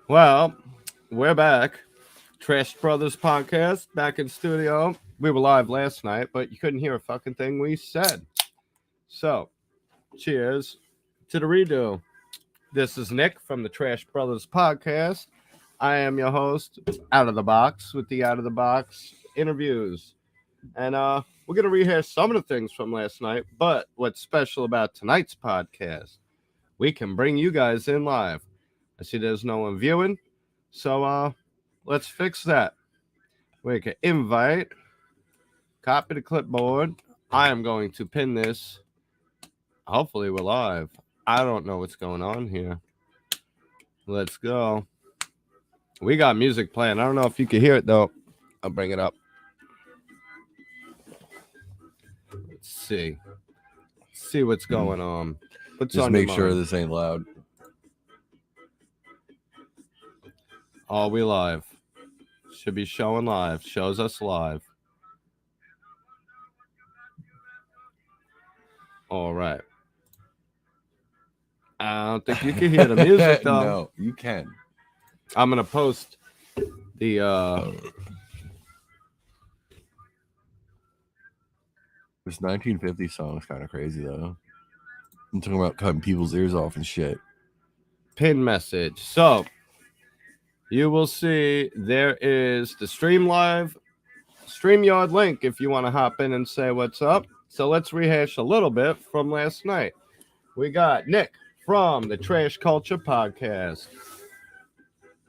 Well, we're back. Trash Brothers podcast back in studio. We were live last night, but you couldn't hear a fucking thing we said. So, cheers to the redo. This is Nick from the Trash Brothers podcast. I am your host, Out of the Box, with the Out of the Box interviews. And we're going to rehash some of the things from last night, but what's special about tonight's podcast, we can bring you guys in live. I see there's no one viewing, so let's fix that. We can invite, copy the clipboard. I am going to pin this. Hopefully we're live. I don't know what's going on here. Let's go. We got music playing. I don't know if you can hear it though. I'll bring it up. Let's see. See what's going on. What's Just on make your sure mind? this ain't loud. Are we live? Should be showing live. Shows us live. All right. I don't think you can hear the music though. No, you can. I'm gonna post the This 1950 song is kind of crazy though. I'm talking about cutting people's ears off and shit. pin message. So you will see there is the StreamYard link if you want to hop in and say what's up. So let's rehash a little bit from last night. We got Nick from the Trash Culture Podcast.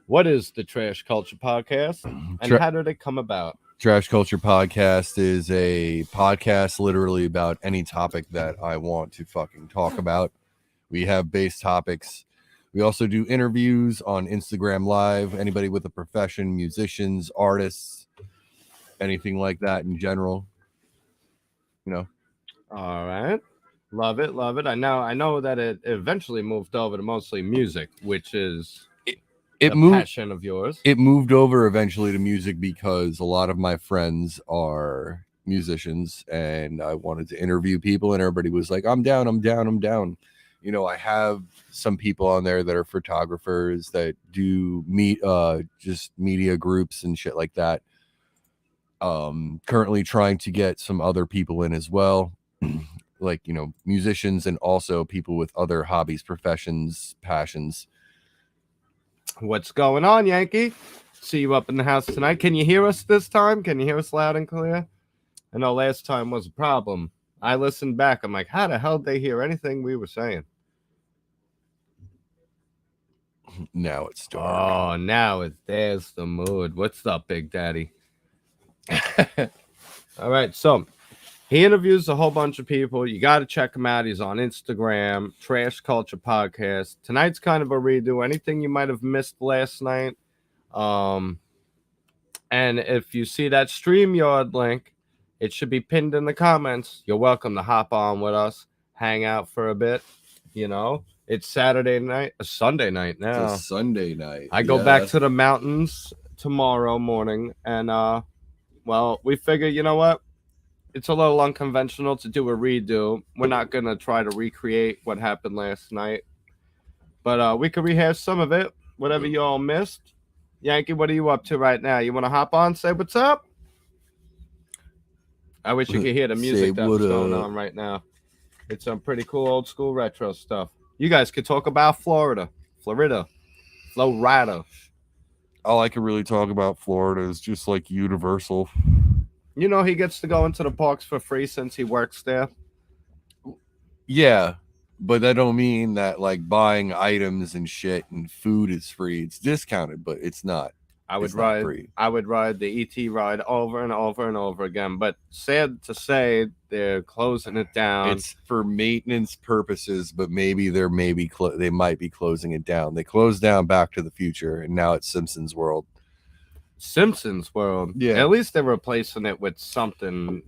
What is the Trash Culture Podcast, and how did it come about? Trash Culture Podcast is a podcast literally about any topic that I want to fucking talk about. We have base topics. We also do interviews on Instagram Live. Anybody with a profession, musicians, artists, anything like that in general. You know. All right. Love it. Love it. I know that it eventually moved over to mostly music, which is It the moved. passion of yours. It moved over eventually to music because a lot of my friends are musicians and I wanted to interview people and everybody was like, I'm down. You know, I have some people on there that are photographers that do just media groups and shit like that. Currently trying to get some other people in as well. Like, you know, musicians and also people with other hobbies, professions, passions. What's going on, Yankee? See you up in the house tonight. Can you hear us this time? Can you hear us loud and clear? I know last time was a problem. I listened back. I'm like, how the hell did they hear anything we were saying? Now it's dark. Oh, now there's the mood. What's up, Big Daddy? All right, so he interviews a whole bunch of people. You got to check him out. He's on Instagram, Trash Culture Podcast. Tonight's kind of a redo. Anything you might have missed last night. And if you see that StreamYard link, it should be pinned in the comments. You're welcome to hop on with us, hang out for a bit. You know, it's Saturday night, a Sunday night now. It's a Sunday night. I go back to the mountains tomorrow morning, and well, we figure, you know what? It's a little unconventional to do a redo. We're not gonna try to recreate what happened last night, but we could rehash some of it, whatever you all missed. Yankee, what are you up to right now? You want to hop on, say what's up? I wish you could hear the music that's going on right now. It's some pretty cool old school retro stuff. You guys could talk about Florida. All I can really talk about Florida is just like Universal. You know, he gets to go into the parks for free since he works there. Yeah, but that don't mean that like buying items and shit and food is free. It's discounted, but it's not. I would ride the ET ride over and over and over again. But sad to say, they're closing it down. It's for maintenance purposes, but maybe they might be closing it down. They closed down Back to the Future, and now it's Simpsons World. Simpsons World. Yeah. At least they're replacing it with something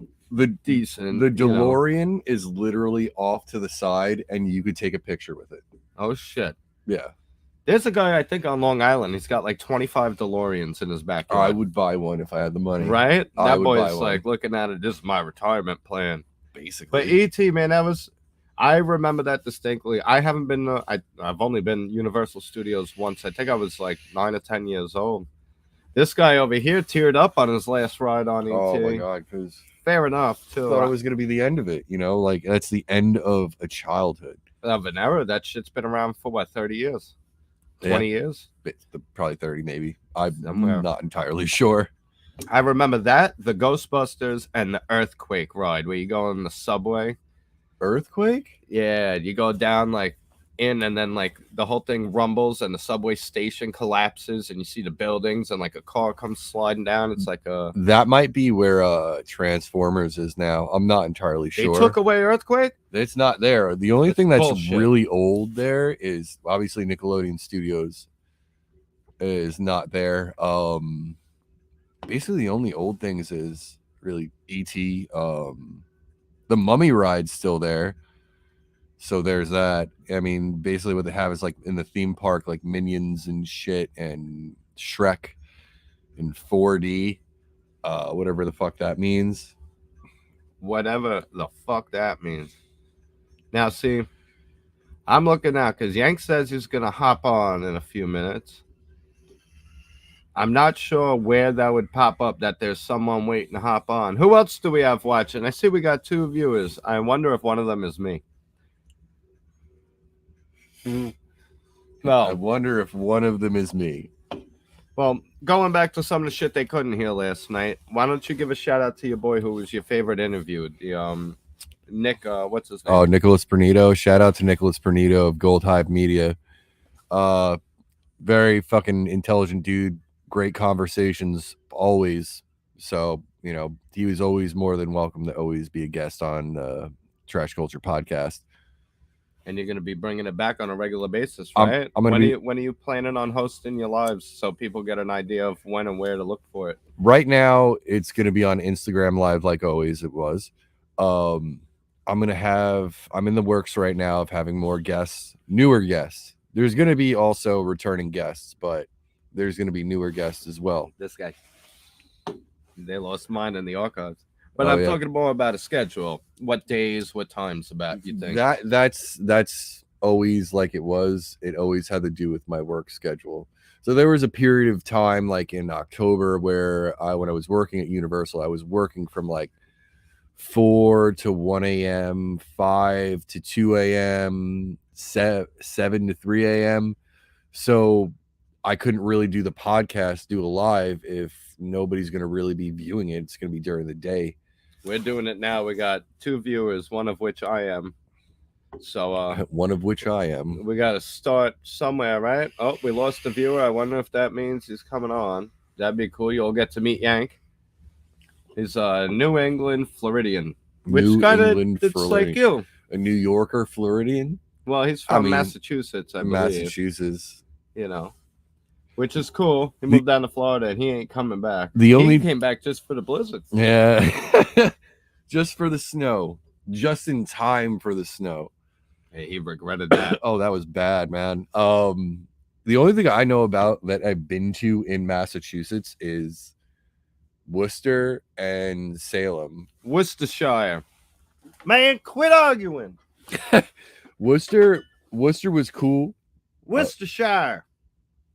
decent. The DeLorean is literally off to the side, and you could take a picture with it. Oh shit. Yeah. There's a guy, I think, on Long Island. He's got like 25 DeLoreans in his backyard. I would buy one if I had the money. Right? I That would boy's buy one. like looking at it. This is my retirement plan. Basically. But E.T., man, I remember that distinctly. I haven't been. I've only been Universal Studios once. I think I was like 9 or 10 years old. This guy over here teared up on his last ride on ET. Oh my god, because Fair enough too. thought it was gonna be the end of it. Like that's the end of a childhood. Of an era. That shit's been around for what, 30 years, 20 years. Probably 30, maybe. I'm Somewhere. not entirely sure. I remember that, the Ghostbusters, and the Earthquake ride where you go on the subway. Earthquake? Yeah, you go down like in, and then like the whole thing rumbles and the subway station collapses and you see the buildings and like a car comes sliding down. It's like a That might be where Transformers is now. I'm not entirely they sure. took away Earthquake? It's not there. The only thing that's bullshit. really old there is obviously Nickelodeon Studios is not there. Basically the only old things is really E.T. The Mummy ride's still there. So there's that. I mean, basically what they have is like in the theme park, like Minions and shit and Shrek in 4D, whatever the fuck that means. Whatever the fuck that means. Now, see, I'm looking out because Yank says he's going to hop on in a few minutes. I'm not sure where that would pop up that there's someone waiting to hop on. Who else do we have watching? I see we got 2 viewers. I wonder if one of them is me. I Well, wonder if one of them is me. well, going back to some of the shit they couldn't hear last night, why don't you give a shout out to your boy who was your favorite interview? The Nick, what's his name? Oh, Nicholas Pernito. Shout out to Nicholas Pernito of Gold Hive Media. Very fucking intelligent dude. Great conversations always. So, he was always more than welcome to always be a guest on the Trash Culture Podcast. And you're going to be bringing it back on a regular basis, I'm right? gonna when are you planning on hosting your lives so people get an idea of when and where to look for it? Right now, it's going to be on Instagram Live like always it was. I'm in the works right now of having more guests, newer guests. There's going to be also returning guests, but there's going to be newer guests as well. This guy, they lost mine in the archives. But I'm talking more about a schedule. What days, what times about, you think? That's always like it was. It always had to do with my work schedule. So there was a period of time like in October where when I was working at Universal, I was working from like 4 to 1 a.m., 5 to 2 a.m., 7 to 3 a.m. So I couldn't really do the podcast, do a live if nobody's going to really be viewing it. It's going to be during the day. We're doing it now. We got 2 viewers, one of which I am. So one of which I am. We got to start somewhere, right? Oh, we lost the viewer. I wonder if that means he's coming on. That'd be cool. You'll get to meet Yank. He's a New England Floridian, which kind of it's like you, a New Yorker Floridian. Well, he's from Massachusetts, I believe. Massachusetts, which is cool. He moved down to Florida, and he ain't coming back. He came back just for the blizzard. Yeah, just for the snow, just in time for the snow. Hey, he regretted that. Oh, that was bad, man. The only thing I know about that I've been to in Massachusetts is Worcester and Salem. Worcestershire. Man, quit arguing. Worcester was cool. Worcestershire.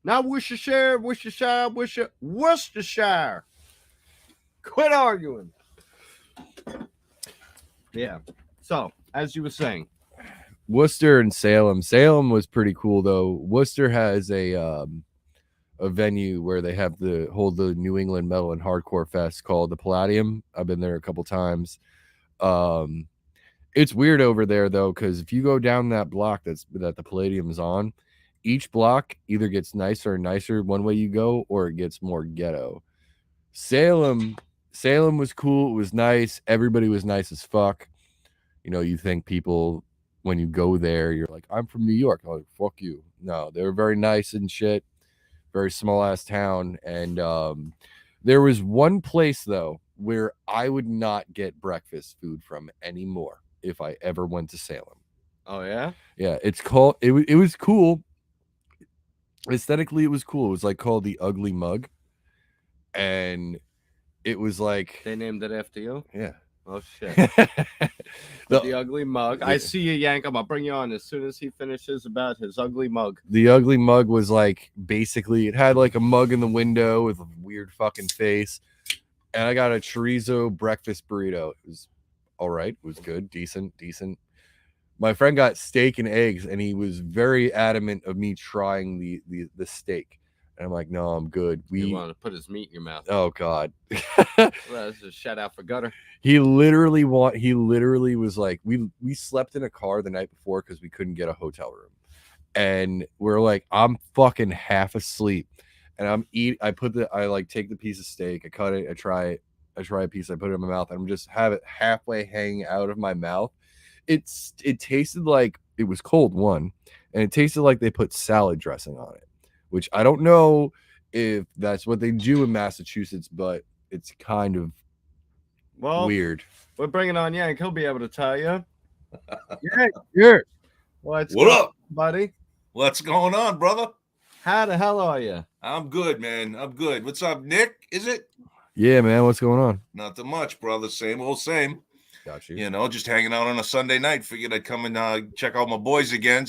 Not Worcestershire. Worcestershire. Quit arguing. Yeah. So, as you were saying, Worcester and Salem. Salem was pretty cool though. Worcester has a venue where they have hold the New England Metal and Hardcore Fest called the Palladium. I've been there a couple times. It's weird over there though, because if you go down that block that the Palladium is on, each block either gets nicer and nicer one way you go, or it gets more ghetto. Salem was cool. It was nice. Everybody was nice as fuck. You think people, when you go there, you're like, I'm from New York. I'm like, fuck you. No, they were very nice and shit. Very small ass town. And there was one place though where I would not get breakfast food from anymore if I ever went to Salem. Oh yeah? Yeah, it's called it was cool. Aesthetically, it was cool. It was like called the Ugly Mug. And it was like they named it after you? Yeah. Oh shit. the, The ugly mug. I see you, Yank. I'm gonna bring you on as soon as he finishes about his ugly mug. the ugly mug was like basically it had like a mug in the window with a weird fucking face, and I got a chorizo breakfast burrito. It was all right. It was good, decent. My friend got steak and eggs, and he was very adamant of me trying the steak. And I'm like, no, I'm good. He wanted to put his meat in your mouth. Oh God. Well, that's a shout out for Gutter. He literally was like, we slept in a car the night before because we couldn't get a hotel room. And we're like, I'm fucking half asleep. And I like take the piece of steak, I cut it, I try a piece, I put it in my mouth, and I'm just have it halfway hanging out of my mouth. It tasted like it was cold, one, and it tasted like they put salad dressing on it, which I don't know if that's what they do in Massachusetts, but it's kind of weird. We're bringing on Yank. He'll be able to tell you. Yeah. What up, buddy? What's going on, brother? How the hell are you? I'm good, man. I'm good. What's up, Nick? Is it? Yeah, man. What's going on? Nothing much, brother. Same old same. Got you. You know, just hanging out on a Sunday night. Figured I'd come and check out my boys again.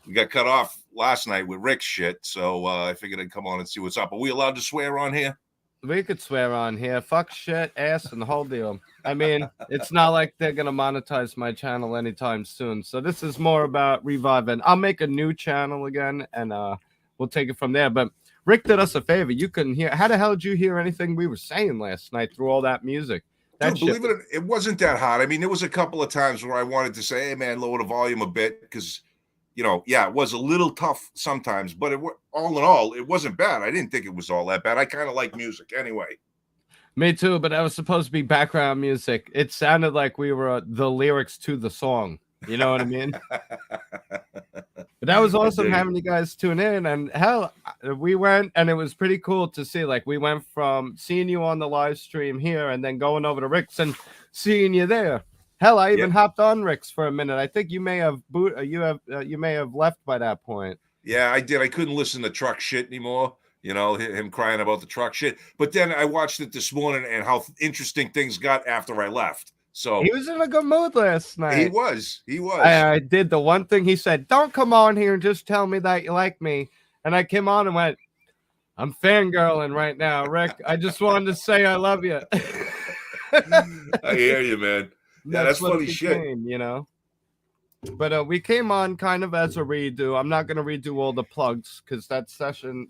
We got cut off last night with Rick's shit, so I figured I'd come on and see what's up. Are we allowed to swear on here? We could swear on here. Fuck, shit, ass, and the whole deal. I mean, it's not like they're going to monetize my channel anytime soon. So this is more about reviving. I'll make a new channel again, and we'll take it from there. But Rick did us a favor. You couldn't hear. How the hell did you hear anything we were saying last night through all that music? Dude, believe it, it wasn't that hard. I mean, there was a couple of times where I wanted to say, hey, man, lower the volume a bit because, you know, yeah, it was a little tough sometimes, but all in all, it wasn't bad. I didn't think it was all that bad. I kind of like music anyway. Me too, but that was supposed to be background music. It sounded like we were the lyrics to the song. You know what I mean? But that was awesome having you guys tune in. And hell, we went, and it was pretty cool to see. Like, we went from seeing you on the live stream here and then going over to Rick's and seeing you there. Hell, I even hopped on Rick's for a minute. I think you may have you may have left by that point. Yeah, I did. I couldn't listen to truck shit anymore. You know, him crying about the truck shit. But then I watched it this morning and how interesting things got after I left. So he was in a good mood last night. He was. I did the one thing he said, don't come on here and just tell me that you like me. And I came on and went, I'm fangirling right now, Rick. I just wanted to say I love you. I hear you, man. Yeah, that's funny shit. You know. But we came on kind of as a redo. I'm not gonna redo all the plugs because that section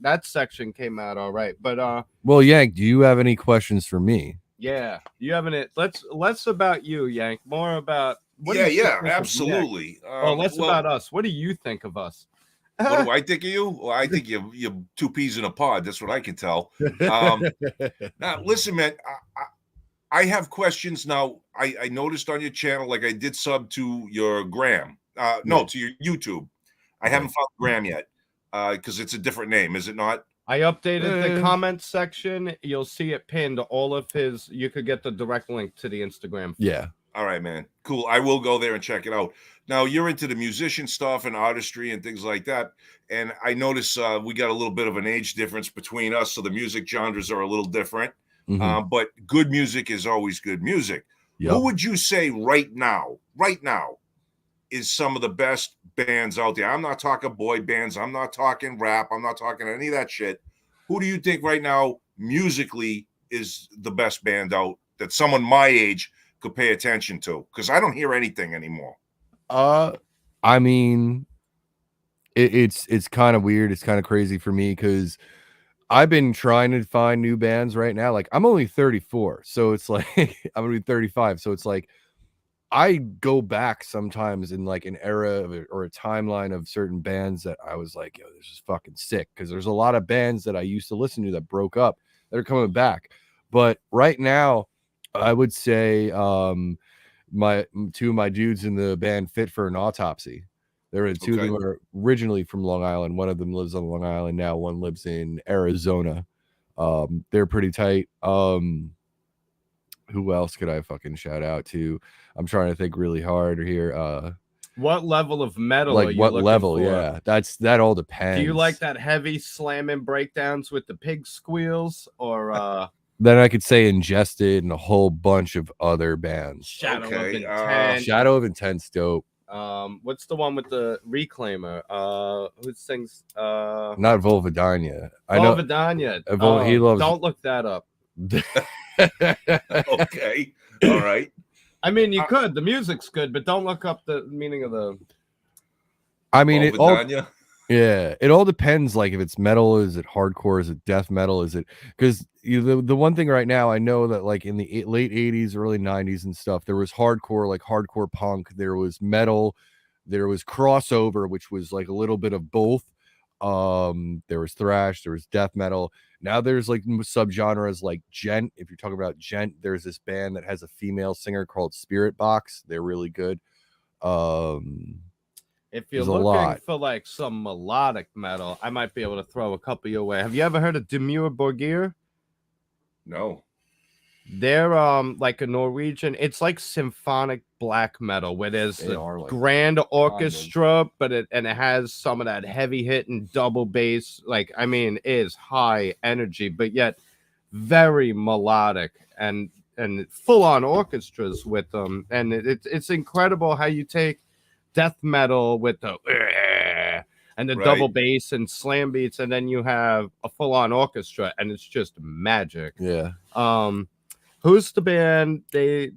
came out all right. But well, Yank, do you have any questions for me? Yeah, you have any? Less about you, Yank. More about absolutely. Less about us. What do you think of us? What do I think of you? Well, I think you're two peas in a pod. That's what I can tell. Now, listen, man. I have questions now. I noticed on your channel, like I did sub to your Gram. To your YouTube. I haven't found Gram yet because it's a different name, is it not? I updated the comment section. You'll see it pinned. All of his. You could get the direct link to the Instagram. Yeah. All right, man. Cool. I will go there and check it out. Now, you're into the musician stuff and artistry and things like that. And I notice we got a little bit of an age difference between us. So the music genres are a little different. Mm-hmm. But good music is always good music. Yep. Who would you say right now, is some of the best bands out there? I'm not talking boy bands. I'm not talking rap. I'm not talking any of that shit. Who do you think right now musically is the best band out that someone my age could pay attention to? Because I don't hear anything anymore. I mean, it's kind of weird. It's kind of crazy for me because I've been trying to find new bands right now. Like, I'm only 34, so it's like I'm gonna be 35. So it's like I go back sometimes in like an era or a timeline of certain bands that I was like, yo, this is fucking sick. Because there's a lot of bands that I used to listen to that broke up that are coming back. But right now, I would say my two of my dudes in the band Fit for an Autopsy. There were two of them were originally from Long Island. One of them lives on Long Island now. One lives in Arizona. They're pretty tight. Who else could I fucking shout out to? I'm trying to think really hard here. What level of metal? Like are you what looking level? for? Yeah, that all depends. Do you like that heavy slamming breakdowns with the pig squeals, or Then I could say Ingested and a whole bunch of other bands. Shadow of Okay, Intent. Shadow of Intent's dope. What's the one with the Reclaimer? Who sings? Not Volvodanya. I know. Volvodanya. He loves. Don't look that up. Okay, all right. I mean, you could. The music's good, but don't look up the meaning of the. I mean, it all. Volvodanya? Yeah, it all depends. Like, if it's metal, is it hardcore? Is it death metal? Is it because the one thing right now I know that like in the late 80s, early 90s and stuff, there was hardcore, like hardcore punk. There was metal. There was crossover, which was like a little bit of both. There was thrash. There was death metal. Now there's like subgenres like gent. If you're talking about gent, there's this band that has a female singer called Spirit Box. They're really good. If you're There's a looking lot. for like some melodic metal, I might be able to throw a couple your way. Have you ever heard of Demure Borgir? No. They're like a Norwegian. It's like symphonic black metal where there's They the are like grand orchestra, but it has some of that heavy hitting double bass. Like, I mean, it is high energy, but yet very melodic and full on orchestras with them. And it's incredible how you take death metal with the and the Right. double bass and slam beats, and then you have a full on orchestra, and it's just magic. Yeah. Who's the band? They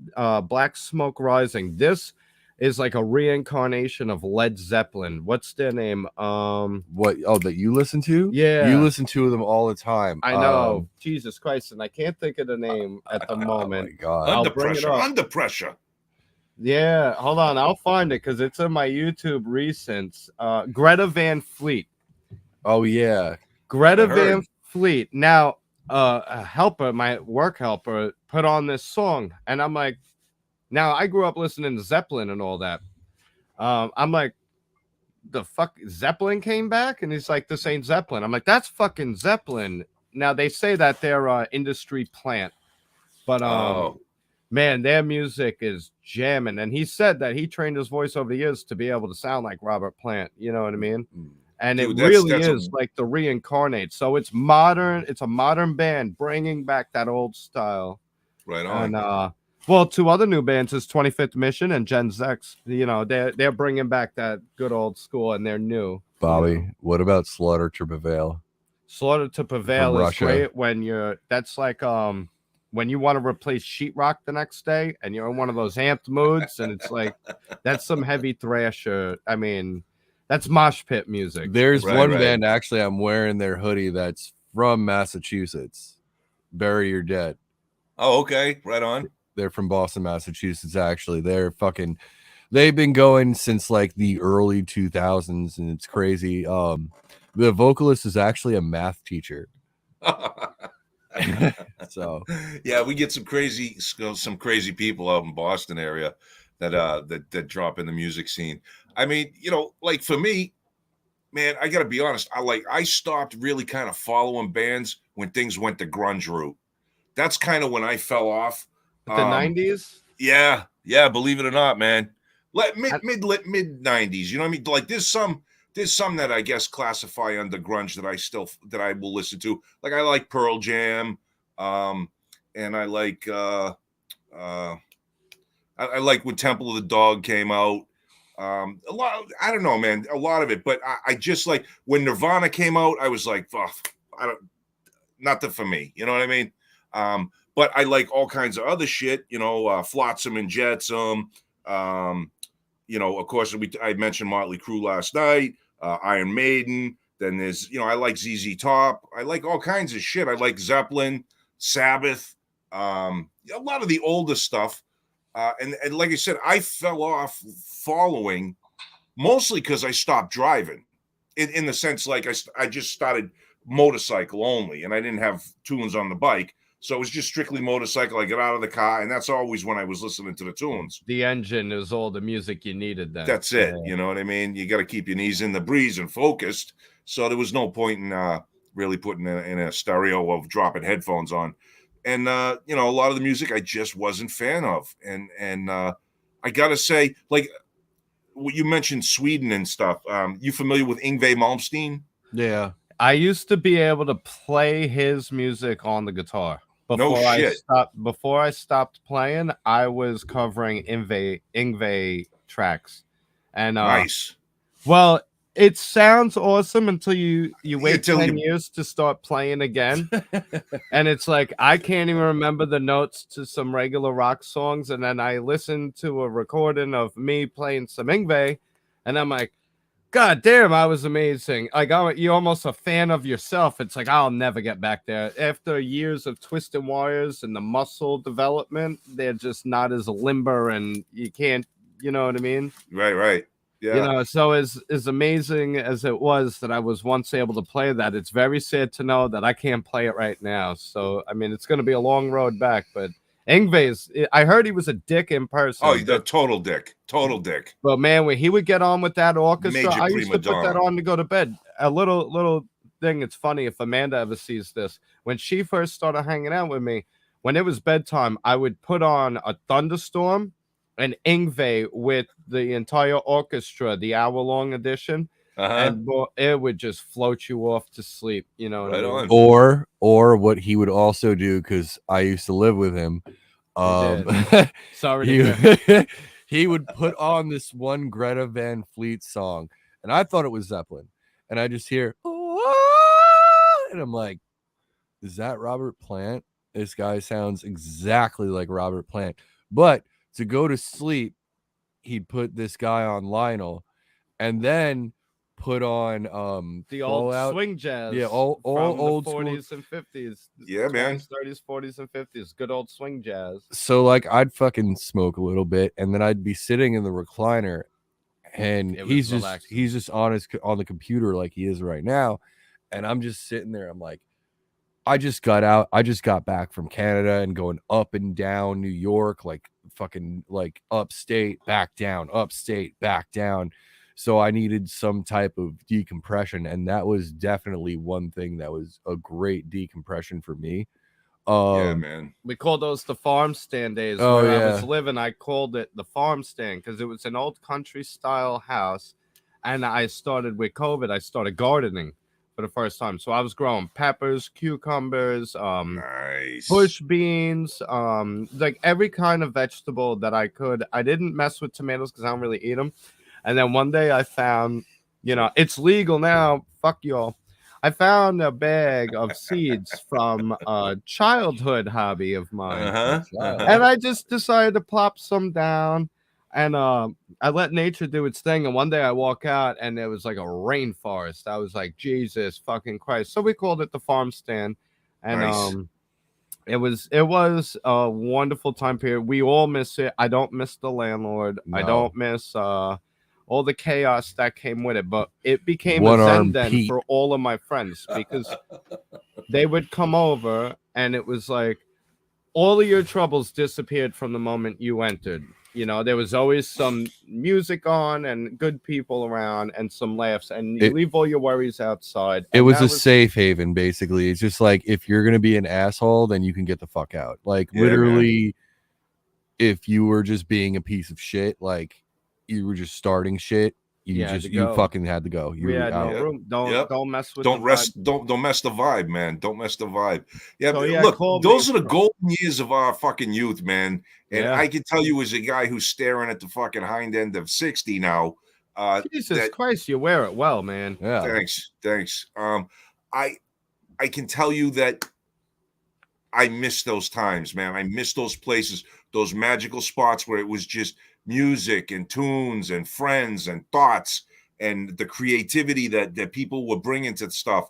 Black Smoke Rising. This is like a reincarnation of Led Zeppelin. What's their name? What? Oh, that you listen to? Yeah. You listen to them all the time. I know. Jesus Christ, and I can't think of the name at the moment. Oh my God. I'll Under bring it pressure. up. Under pressure. Yeah, hold on. I'll find it because it's in my YouTube recents. Greta Van Fleet. Oh yeah. Greta I heard. Van Fleet. Now, a helper, my work helper, put on this song, and I'm like, now I grew up listening to Zeppelin and all that. I'm like, the fuck, Zeppelin came back, and he's like, this ain't Zeppelin. I'm like, that's fucking Zeppelin. Now they say that they're industry plant, but man, their music is jamming. And he said that he trained his voice over the years to be able to sound like Robert Plant. You know what I mean? And Dude, it really is like the reincarnate. So it's modern. It's a modern band bringing back that old style. Right on. And well, two other new bands is 25th Mission and Gen X. You know, they're bringing back that good old school, and they're new. Bobby, You know? what about Slaughter to Prevail? Slaughter to Prevail is Russia. great when that's like when you want to replace sheetrock the next day and you're in one of those amped moods, and it's like that's some heavy thrasher. I mean, that's mosh pit music. There's Right, one right. band, actually, I'm wearing their hoodie that's from Massachusetts. Bury Your Dead. Oh, okay. Right on. They're from Boston, Massachusetts, actually. They've been going since like the early 2000s, and it's crazy. The vocalist is actually a math teacher. So yeah, we get some crazy people out in Boston area that drop in the music scene. I mean, you know, like for me, man, I gotta be honest. I stopped really kind of following bands when things went the grunge route. That's kind of when I fell off. The 90s. Yeah, believe it or not, man. Mid 90s. You know what I mean? Like there's some that I guess classify under grunge that I will listen to. Like I like Pearl Jam, and I like I like when Temple of the Dog came out. A lot, I don't know, man, a lot of it, but I just like when Nirvana came out, I was like, oh, nothing for me. You know what I mean? But I like all kinds of other shit, you know, Flotsam and Jetsam. You know, of course, I mentioned Motley Crue last night, Iron Maiden. Then there's, you know, I like ZZ Top. I like all kinds of shit. I like Zeppelin, Sabbath, a lot of the older stuff. And like I said, I fell off following mostly because I stopped driving in the sense like I just started motorcycle only, and I didn't have tunes on the bike. So it was just strictly motorcycle. I get out of the car, and that's always when I was listening to the tunes. The engine is all the music you needed then. That's it. You know what I mean? You got to keep your knees in the breeze and focused. So there was no point in really putting in a stereo of dropping headphones on. And, you know, a lot of the music I just wasn't fan of. And I got to say, like, you mentioned Sweden and stuff. You familiar with Yngwie Malmsteen? yeah. I used to be able to play his music on the guitar. Before I shit. stopped playing, I was covering Ingve tracks. And Nice. well, it sounds awesome until you wait Until 10 you- years to start playing again. And it's like I can't even remember the notes to some regular rock songs. And then I listen to a recording of me playing some Ingve, and I'm like, God damn, I was amazing. Like, you're almost a fan of yourself. It's like, I'll never get back there. After years of twisting wires and the muscle development, they're just not as limber, and you can't, you know what I mean? Right. Yeah. You know, so as amazing as it was that I was once able to play that, it's very sad to know that I can't play it right now. So, I mean, it's going to be a long road back, but I heard he was a dick in person. Oh, the total dick. But man, when he would get on with that orchestra, Major I used to prima put that donna. on to go to bed. A little thing. It's funny if Amanda ever sees this. When she first started hanging out with me, when it was bedtime, I would put on a Thunderstorm and Ingve with the entire orchestra, the hour-long edition, and it would just float you off to sleep. You know what I Right mean? on. Or what he would also do, because I used to live with him. Sorry to hear. He would put on this one Greta Van Fleet song, and I thought it was Zeppelin, and I just hear, and I'm like, is that Robert Plant? This guy sounds exactly like Robert Plant. But to go to sleep, he'd put this guy on Lionel, and then put on The old Fallout. swing jazz. Yeah, all from old the school. 40s and 50s. Yeah, man. 20s, 30s, 40s, and 50s. Good old swing jazz. So like I'd fucking smoke a little bit, and then I'd be sitting in the recliner, and he's just on the computer like he is right now, and I'm just sitting there. I'm like, I just got back from Canada and going up and down New York, like fucking like upstate, back down, upstate, back down. So I needed some type of decompression, and that was definitely one thing that was a great decompression for me. Yeah, man. We called those the farm stand days. Oh, Where I yeah. was living, I called it the farm stand because it was an old country style house. And I started with COVID, I started gardening for the first time. So I was growing peppers, cucumbers, Nice. bush beans, like every kind of vegetable that I could. I didn't mess with tomatoes because I don't really eat them. And then one day I found, it's legal now. Fuck y'all. I found a bag of seeds from a childhood hobby of mine. And I just decided to plop some down, and I let nature do its thing. And one day I walk out and it was like a rainforest. I was like, Jesus fucking Christ. So we called it the farm stand. And Nice. it was a wonderful time period. We all miss it. I don't miss the landlord. I No. don't miss all the chaos that came with it, but it became One a zen arm den Pete. for all of my friends because they would come over and it was like all of your troubles disappeared from the moment you entered. There was always some music on and good people around and some laughs, and you leave all your worries outside. It was a safe haven, basically. It's just like, if you're gonna be an asshole, then you can get the fuck out. Like, Yeah, literally, man. If you were just being a piece of shit, like you were just starting shit, you fucking had to go. We had no room. Don't mess with. Don't mess the vibe, man. Don't mess the vibe. Yeah, So, look, those are the golden years of our fucking youth, man. And I can tell you, as a guy who's staring at the fucking hind end of 60 now. Jesus Christ, you wear it well, man. Yeah. Thanks. I can tell you that I miss those times, man. I miss those places, those magical spots where it was just music and tunes and friends and thoughts and the creativity that people would bring into stuff.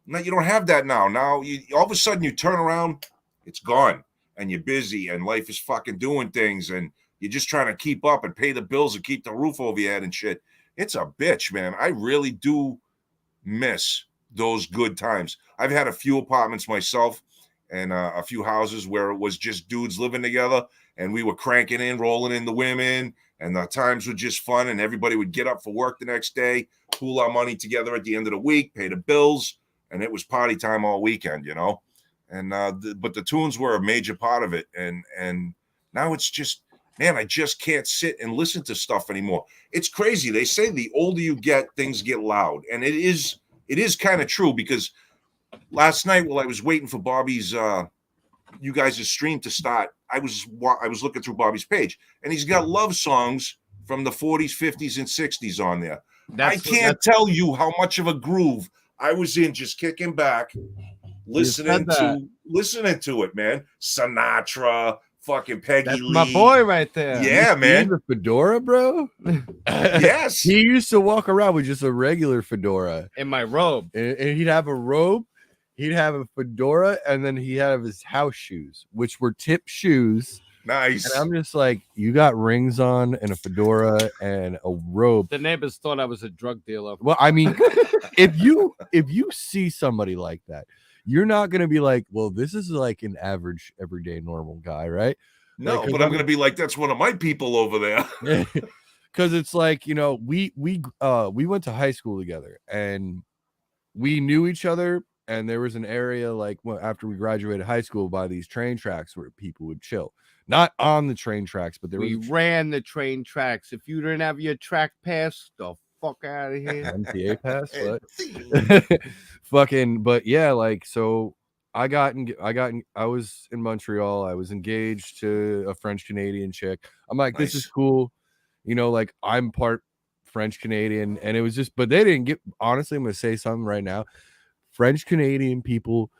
Now you don't have that now. Now all of a sudden you turn around, it's gone, and you're busy, and life is fucking doing things, and you're just trying to keep up and pay the bills and keep the roof over your head and shit. It's a bitch, man. I really do miss those good times. I've had a few apartments myself and a few houses where it was just dudes living together, and we were cranking in, rolling in the women, and the times were just fun, and everybody would get up for work the next day, pool our money together at the end of the week, pay the bills, and it was party time all weekend, And but the tunes were a major part of it, and now it's just, man, I just can't sit and listen to stuff anymore. It's crazy. They say the older you get, things get loud, and it is kind of true, because last night while I was waiting for Bobby's you guys' stream to start, I was looking through Bobby's page, and he's got love songs from the 40s, 50s, and 60s on there. I can't tell you how much of a groove I was in, just kicking back, listening to it, man. Sinatra, fucking Peggy That's Lee. my boy right there. Yeah, man. The fedora, bro. Yes. He used to walk around with just a regular fedora in my robe, and he'd have a robe, he'd have a fedora, and then he'd have his house shoes, which were tip shoes. Nice. And I'm just like, you got rings on and a fedora and a robe. The neighbors thought I was a drug dealer. Well, I mean, if you see somebody like that, you're not gonna be like, well, this is like an average, everyday, normal guy, right? No, like, but I'm gonna be like, that's one of my people over there. Because it's like, you know, we went to high school together and we knew each other. And there was an area like after we graduated high school by these train tracks where people would chill. Not on the train tracks, but we ran the train tracks. If you didn't have your track pass, the fuck out of here. MTA pass, what? Fucking, but yeah, like, so I was in Montreal. I was engaged to a French Canadian chick. I'm like, Nice. This is cool. You know, like I'm part French Canadian, and it was just, but they didn't get, honestly, I'm going to say something right now. French Canadian people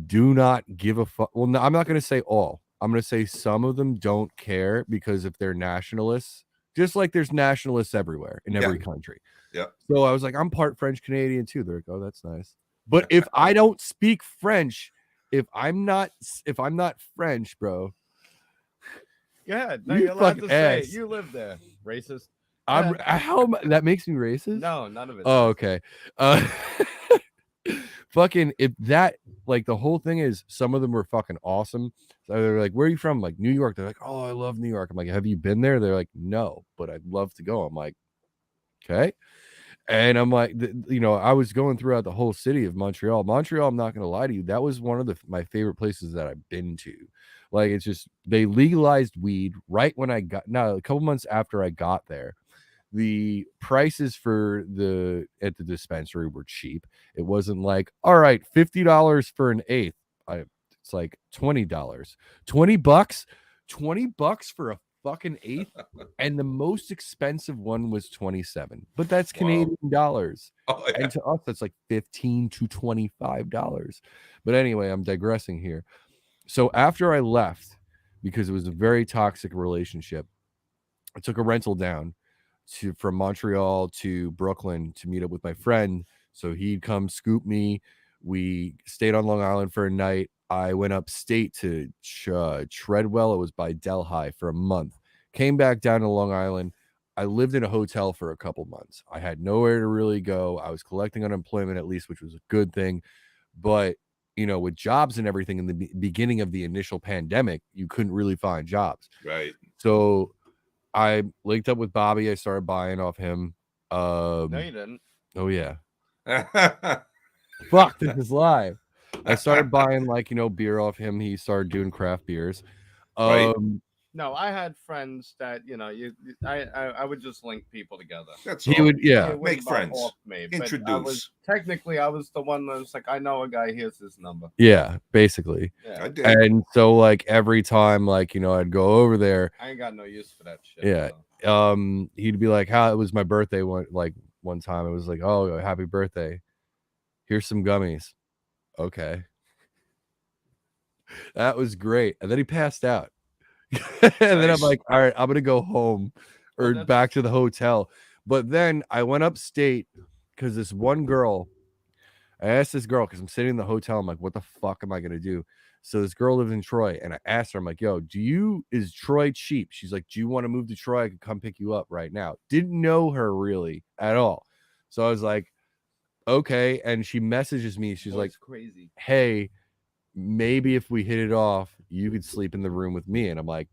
do not give a fuck. Well, no, I'm not going to say all. I'm going to say some of them don't care because if they're nationalists, just like there's nationalists everywhere in every country. Yeah. So I was like, I'm part French Canadian too. They're like, oh, that's nice. But if I don't speak French, if I'm not French, bro. Yeah, no, you're allowed to say it. You live there, racist. That makes me racist? No, none of it. Oh, okay. Fucking, if that, like, the whole thing is, some of them were fucking awesome. So they're like, where are you from? Like, New York. They're like, oh, I love New York. I'm like, have you been there? They're like, no, but I'd love to go. I'm like, okay. And I'm like, you know, I was going throughout the whole city of Montreal. I'm not gonna lie to you, that was one of my favorite places that I've been to. Like, it's just, they legalized weed right when a couple months after I got there. The prices at the dispensary were cheap. It wasn't like, all right, $50 for an eighth. It's like $20, $20 for a fucking eighth. And the most expensive one was 27, but that's Canadian dollars. Oh, yeah. And to us, that's like $15 to $25. But anyway, I'm digressing here. So after I left, because it was a very toxic relationship, I took a rental down from Montreal to Brooklyn to meet up with my friend. So he'd come scoop me. We stayed on Long Island for a night. I went upstate to Treadwell. It was by Delhi for a month. Came back down to Long Island. I lived in a hotel for a couple months. I had nowhere to really go. I was collecting unemployment at least, which was a good thing. But, you know, with jobs and everything in the beginning of the initial pandemic, you couldn't really find jobs. Right. So I linked up with Bobby. I started buying off him. No, you didn't. Oh, yeah. Fuck, this is live. I started buying, like, you know, beer off him. He started doing craft beers. Right. No, I had friends that, you know, I would just link people together. That's he all. would, yeah, make friends, introduce. Technically, I was the one that was like, I know a guy. Here's his number. Yeah, basically. Yeah. I did. And so, like, every time, like, you know, I'd go over there. I ain't got no use for that shit. Yeah. So. He'd be like, "How it was my birthday?" One time, it was like, "Oh, happy birthday! Here's some gummies." Okay, that was great. And then he passed out. And then I'm like, all right, I'm gonna go home or back to the hotel. But then I went upstate because this one girl, I asked this girl, because I'm sitting in the hotel, I'm like, what the fuck am I gonna do? So this girl lives in Troy, and I asked her, I'm like, yo, is Troy cheap? She's like, do you want to move to Troy? I could come pick you up right now. Didn't know her really at all. So I was like, okay. And she messages me. She's like, crazy. Hey, maybe if we hit it off, you could sleep in the room with me. And I'm like,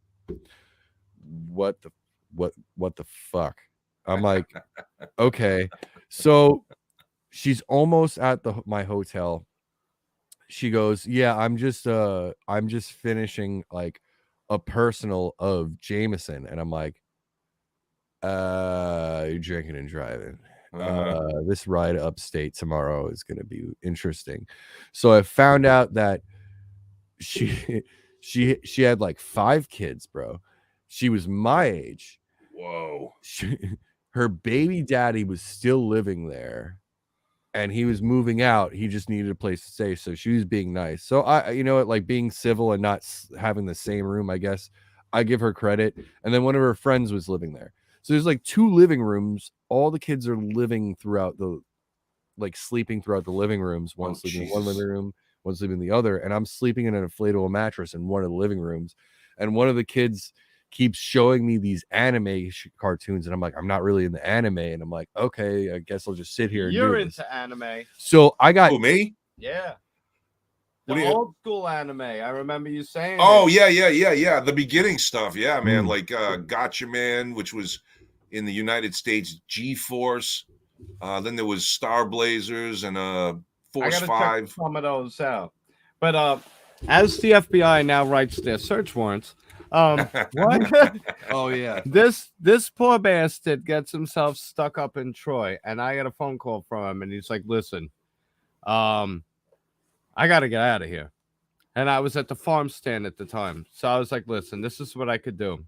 what the fuck? I'm like, okay. So she's almost at my hotel. She goes, yeah, I'm just finishing like a personal of Jameson. And I'm like, you're drinking and driving. This ride upstate tomorrow is going to be interesting. So I found out that she had like 5 kids, bro. She was my age. Whoa. Her baby daddy was still living there, and he was moving out. He just needed a place to stay, so she was being nice. So I, like being civil and not having the same room, I guess I give her credit. And then one of her friends was living there, so there's like 2 living rooms. All the kids are living throughout sleeping throughout the living rooms. One sleeping in one living room, one sleeping in the other, and I'm sleeping in an inflatable mattress in one of the living rooms. And one of the kids keeps showing me these anime cartoons, and I'm like, I'm not really in the anime, and I'm like, okay, I guess I'll just sit here. You're and into anime. So I got me. Yeah. The old school anime. I remember you saying. Oh, yeah. The beginning stuff. Yeah, man. Like Gotcha Man, which was in the United States, G-Force. Then there was Star Blazers and Force 5. Check some of those out. But as the FBI now writes their search warrants, what? Oh yeah. This poor bastard gets himself stuck up in Troy, and I got a phone call from him, and he's like, "Listen, I gotta get out of here." And I was at the farm stand at the time, so I was like, "Listen, this is what I could do."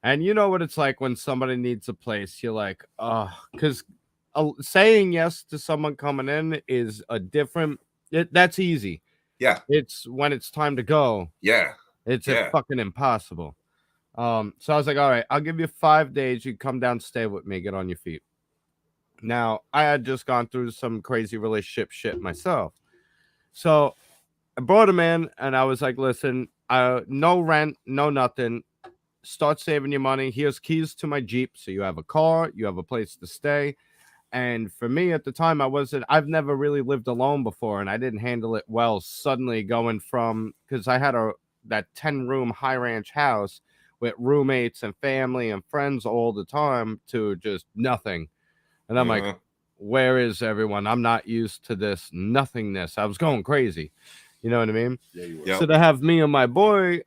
And you know what it's like when somebody needs a place. You're like, because saying yes to someone coming in is a different. That's easy. Yeah. It's when it's time to go. Yeah. It's fucking impossible. So I was like, all right, I'll give you 5 days. You come down, stay with me, get on your feet. Now, I had just gone through some crazy relationship shit myself. So I brought him in, and I was like, listen, no rent, no nothing. Start saving your money. Here's keys to my Jeep. So you have a car, you have a place to stay. And for me at the time, I've never really lived alone before, and I didn't handle it well. Suddenly going from, because I had that 10-room high ranch house with roommates and family and friends all the time to just nothing. And I'm like, where is everyone? I'm not used to this nothingness. I was going crazy. You know what I mean? Yeah, you were. Yep. So to have me and my boy,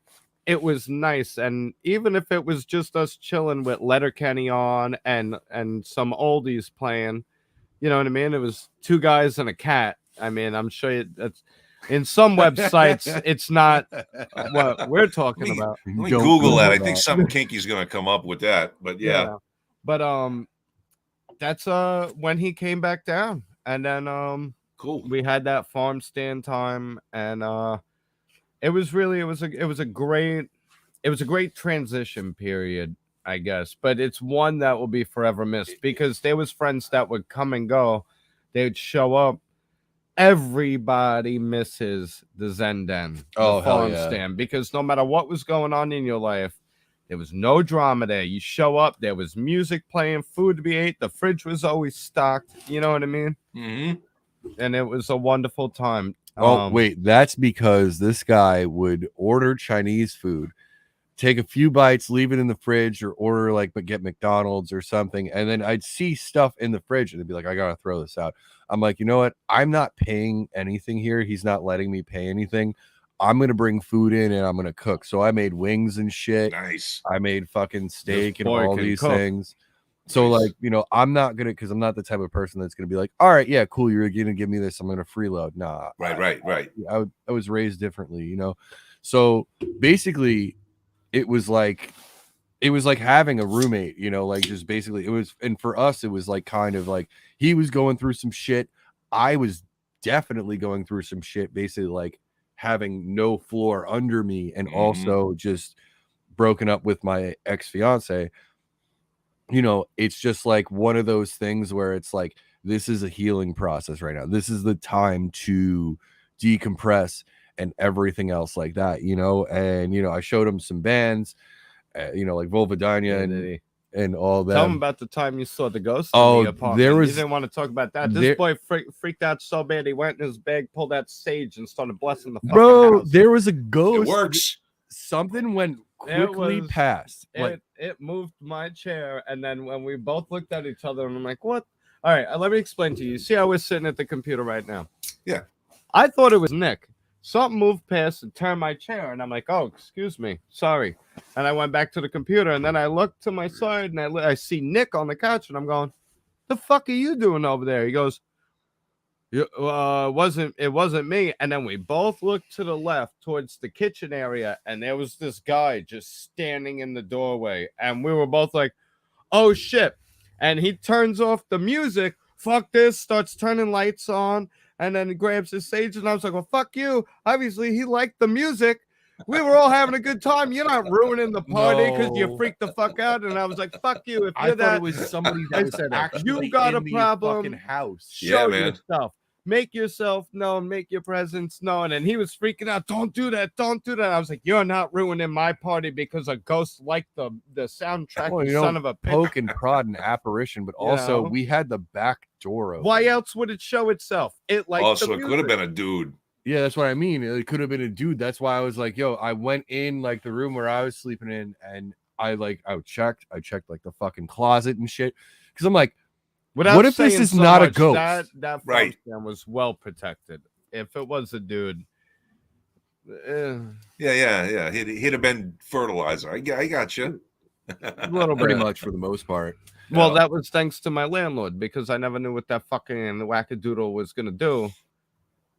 it was nice. And even if it was just us chilling with Letterkenny on and some oldies playing, you know what I mean? It was 2 guys and a cat. I mean, I'm sure that's in some websites, it's not what we're talking about. Let me Google that. I think something kinky's going to come up with that. But yeah. But that's when he came back down, and then cool. We had that farm stand time, and it was a great transition period, I guess. But it's one that will be forever missed, because there was friends that would come and go. They would show up. Everybody misses the Zen Den, the farm stand, because no matter what was going on in your life, there was no drama there. You show up, there was music playing, food to be ate, the fridge was always stocked. You know what I mean? Mm-hmm. And it was a wonderful time. Oh, wait, that's because this guy would order Chinese food, take a few bites, leave it in the fridge, or order get McDonald's or something, and then I'd see stuff in the fridge and they'd be like, I gotta throw this out. I'm like, you know what? I'm not paying anything here. He's not letting me pay anything. I'm gonna bring food in and I'm gonna cook. So I made wings and shit. Nice. I made fucking steak and all these things. So nice. I'm not gonna, because I'm not the type of person that's gonna be like, all right, yeah, cool, you're gonna give me this, I'm gonna freeload. Nah. Right. I was raised differently, So basically, it was like having a roommate, just basically it was. And for us, it was kind of like he was going through some shit. I was definitely going through some shit, basically having no floor under me, and also just broken up with my ex-fiance. It's just one of those things where it's this is a healing process right now. This is the time to decompress and everything else like that, and I showed him some bands, like Vulvodynia and all that. Tell him about the time you saw the ghost in the apartment. You didn't want to talk about that. This boy freaked out so bad he went in his bag, pulled out sage, and started blessing the fucking house. There was a ghost. It works. Something went quickly past. It moved my chair, and then when we both looked at each other, and I'm like, what? All right, let me explain to you. See how we're sitting at the computer right now? Yeah. I thought it was Nick. Something moved past and turned my chair, and I'm like, oh, excuse me, sorry. And I went back to the computer, and then I looked to my side, and I see Nick on the couch, and I'm going, the fuck are you doing over there? He goes, It wasn't me. And then we both looked to the left towards the kitchen area, and there was this guy just standing in the doorway. And we were both like, oh shit. And he turns off the music, fuck this, starts turning lights on, and then he grabs his sage. And I was like, well, fuck you. Obviously, he liked the music. We were all having a good time. You're not ruining the party because you No. freaked the fuck out. And I was like, fuck you. If I you're thought that, it was somebody I that was said, actually you got in a the problem. fucking house. Yeah, Show man. yourself. Make yourself known. Make your presence known. And he was freaking out. Don't do that. Don't do that. I was like, you're not ruining my party because a ghost liked the soundtrack. Well, you you son don't of a bitch. poke and prod an apparition, but You also know? we had the back door open. Why else would it show itself? It liked Also, the it could have music. been a dude. Yeah, that's what I mean. It could have been a dude. That's why I was like, yo, I went in like the room where I was sleeping in, and I checked like the fucking closet and shit. Because I'm like, Without what if this saying is so not a much, ghost? That Right. function was well protected. If it was a dude, Yeah. He'd have been fertilizer. I got you. a little Pretty bit. much for the most part. Well, Yeah. that was thanks to my landlord because I never knew what that fucking wackadoodle was gonna do.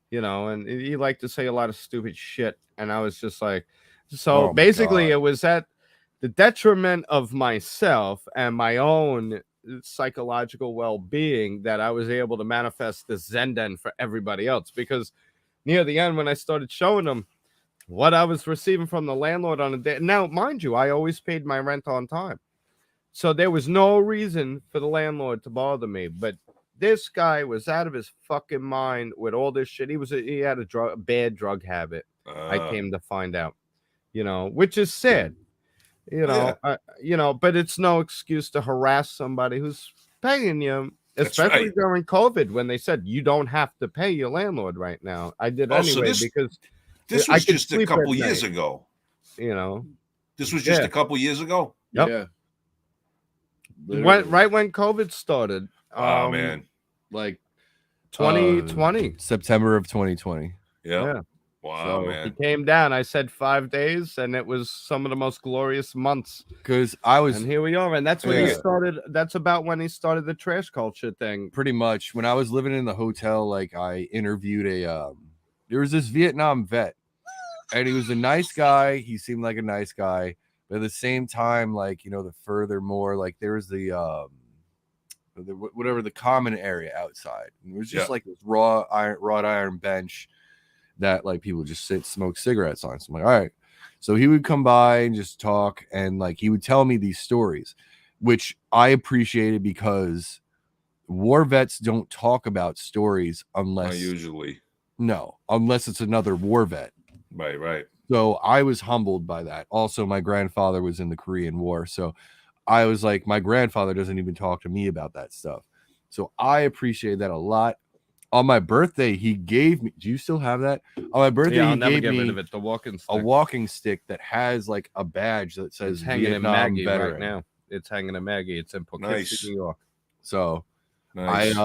You know, and he liked to say a lot of stupid shit, and I was just like, so Oh my basically, God. it was at the detriment of myself and my own psychological well-being that I was able to manifest this Zenden for everybody else. Because near the end, when I started showing them what I was receiving from the landlord on a day, now mind you, I always paid my rent on time, so there was no reason for the landlord to bother me. But this guy was out of his fucking mind with all this shit. He had a bad drug habit. I came to find out, you know, which is sad, you know, but it's no excuse to harass somebody who's paying you, That's especially right. during COVID when they said you don't have to pay your landlord right now. I did Oh, so anyway this- because This I was could just a sleep couple at years night. ago. you know, This was just Yeah. a couple years ago. Yep. Yeah. right when COVID started. Oh man. Like 2020. September of 2020. Yeah. Wow, So, He man. came down. I said 5 days, and it was some of the most glorious months. Because I was And here we are. And that's when he Yeah. started. That's about when he started the trash culture thing. pretty much when I was living in the hotel, like I interviewed there was this Vietnam vet, and he was a nice guy. He seemed like a nice guy, but at the same time, like, you know, the furthermore, like there was the whatever the common area outside, and it was just Yeah. like this wrought iron bench that like people just smoke cigarettes on. So I'm like, all right. So he would come by and just talk, and like he would tell me these stories, which I appreciated because war vets don't talk about stories Not unless usually. unless it's another war vet. Right. So I was humbled by that. Also, my grandfather was in the Korean War, so I was like, my grandfather doesn't even talk to me about that stuff. So I appreciate that a lot. On my birthday, he gave me. Do you still have that? On my birthday, I'll he never gave get rid me of it. The walking a stick. walking stick that has like a badge that says It's hanging Vietnam in Maggie veteran. right now. It's hanging in Maggie. It's in Poughkeepsie, Nice. New York. So Nice.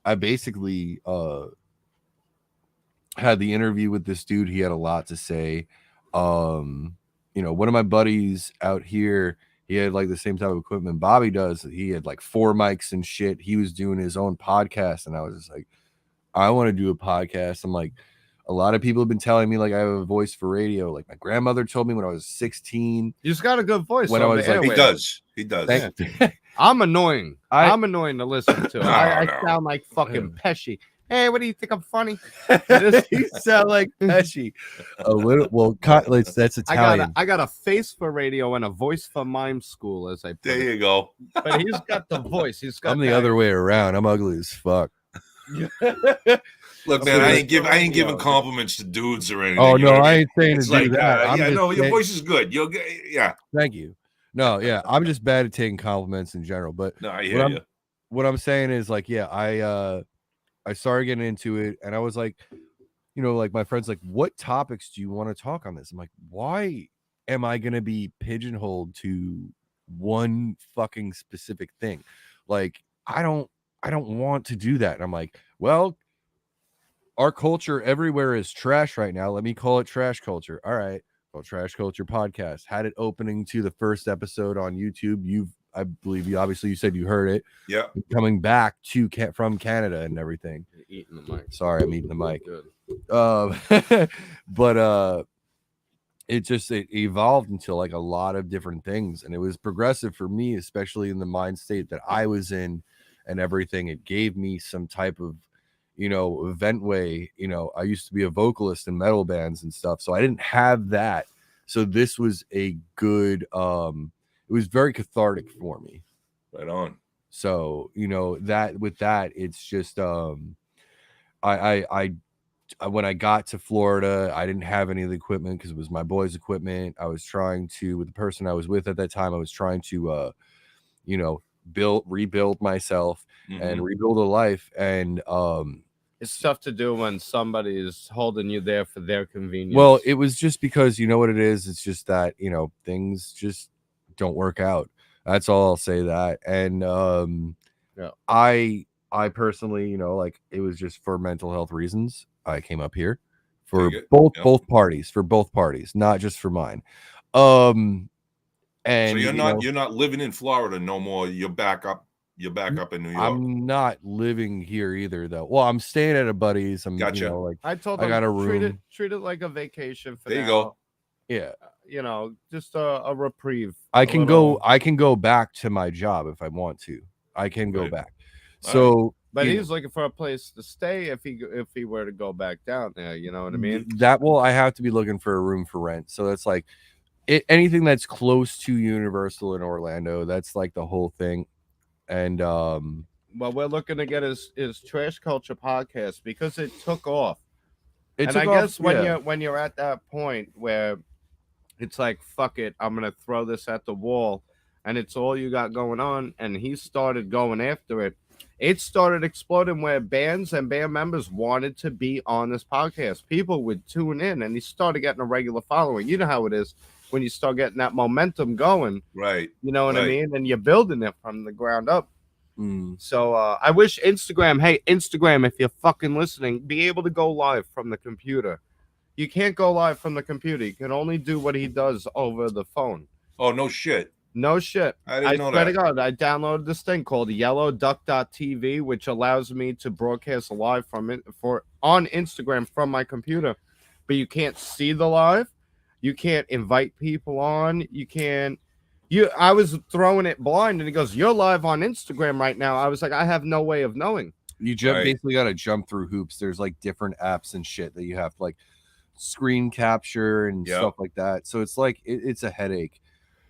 I basically had the interview with this dude. He had a lot to say. You know, one of my buddies out here, he had like the same type of equipment Bobby does. He had like 4 mics and shit. He was doing his own podcast, and I was just like, I want to do a podcast. I'm like, a lot of people have been telling me like I have a voice for radio. Like my grandmother told me when I was 16. You just got a good voice. When I on was the like- he airwaves. does. Thank- I'm annoying. I- I'm annoying to listen to. No, I no. sound like fucking Pesci. Hey, what do you think? I'm funny. You sound like Pesci. A little. Well, that's Italian. I got a face for radio and a voice for mime school, as I put There it. you go. But he's got the voice. He's got I'm the that- other way around. I'm ugly as fuck. Look, man, I ain't giving radio. compliments to dudes or anything. Oh you no, know what I mean? ain't saying It's to do like, that. I'm yeah, just no, your saying- voice is good. You'll get, yeah. Thank you. No, yeah, I'm just bad at taking compliments in general. But No, I hear you. what I'm saying is like, yeah, I started getting into it, and I was like, you know, like my friends like, what topics do you want to talk on this? I'm like, why am I gonna be pigeonholed to one fucking specific thing? Like, I don't want to do that. And I'm like, well, our culture everywhere is trash right now. Let me call it trash culture. All right. Well, Trash Culture Podcast had it opening to the first episode on YouTube. You've I believe you said you heard it. Yeah. Coming back from Canada and everything. You're eating the mic. Sorry, I'm eating the mic. Good. But it evolved into like a lot of different things, and it was progressive for me, especially in the mind state that I was in and everything. It gave me some type of, event way. I used to be a vocalist in metal bands and stuff, so I didn't have that. So this was a good, it was very cathartic for me. Right on. So, that with that, it's just, when I got to Florida, I didn't have any of the equipment because it was my boy's equipment. I was trying to, with the person I was with at that time, I was trying to, rebuild myself and rebuild a life. And it's tough to do when somebody is holding you there for their convenience. Well, it was just because, you know what it is? It's just that, things just don't work out. That's all I'll say that. And yeah. I personally, like, it was just for mental health reasons. I came up here for both parties, not just for mine. And so you're not living in Florida no more. You're back up in New York. I'm not living here either, though. Well, I'm staying at a buddy's. Gotcha. Like, I told them, I got a room. Treat it like a vacation for there you now. go. Yeah. Just a reprieve. I can go back to my job if I want to. I can go back. So, but he's looking for a place to stay if he were to go back down there. You know what I mean? I have to be looking for a room for rent. So that's like anything that's close to Universal in Orlando. That's like the whole thing. And well, we're looking to get his Trash Culture podcast because it took off. Guess when you're at that point where it's like, fuck it, I'm gonna throw this at the wall, and it's all you got going on, and he started going after it. It started exploding where bands and band members wanted to be on this podcast. People would tune in, and he started getting a regular following. You know how it is when you start getting that momentum going. Right. You know what I mean? And you're building it from the ground up. So I wish Instagram, if you're fucking listening, be able to go live from the computer. You can't go live from the computer. You can only do what he does over the phone. Oh, no shit. No shit. I didn't know swear that. to God, I downloaded this thing called yellowduck.tv, which allows me to broadcast live on Instagram from my computer. But you can't see the live. You can't invite people on. You can't. I was throwing it blind, and he goes, "You're live on Instagram right now." I was like, I have no way of knowing. You basically got to jump through hoops. There's like different apps and shit that you have to like screen capture and stuff like that. So it's like it's a headache.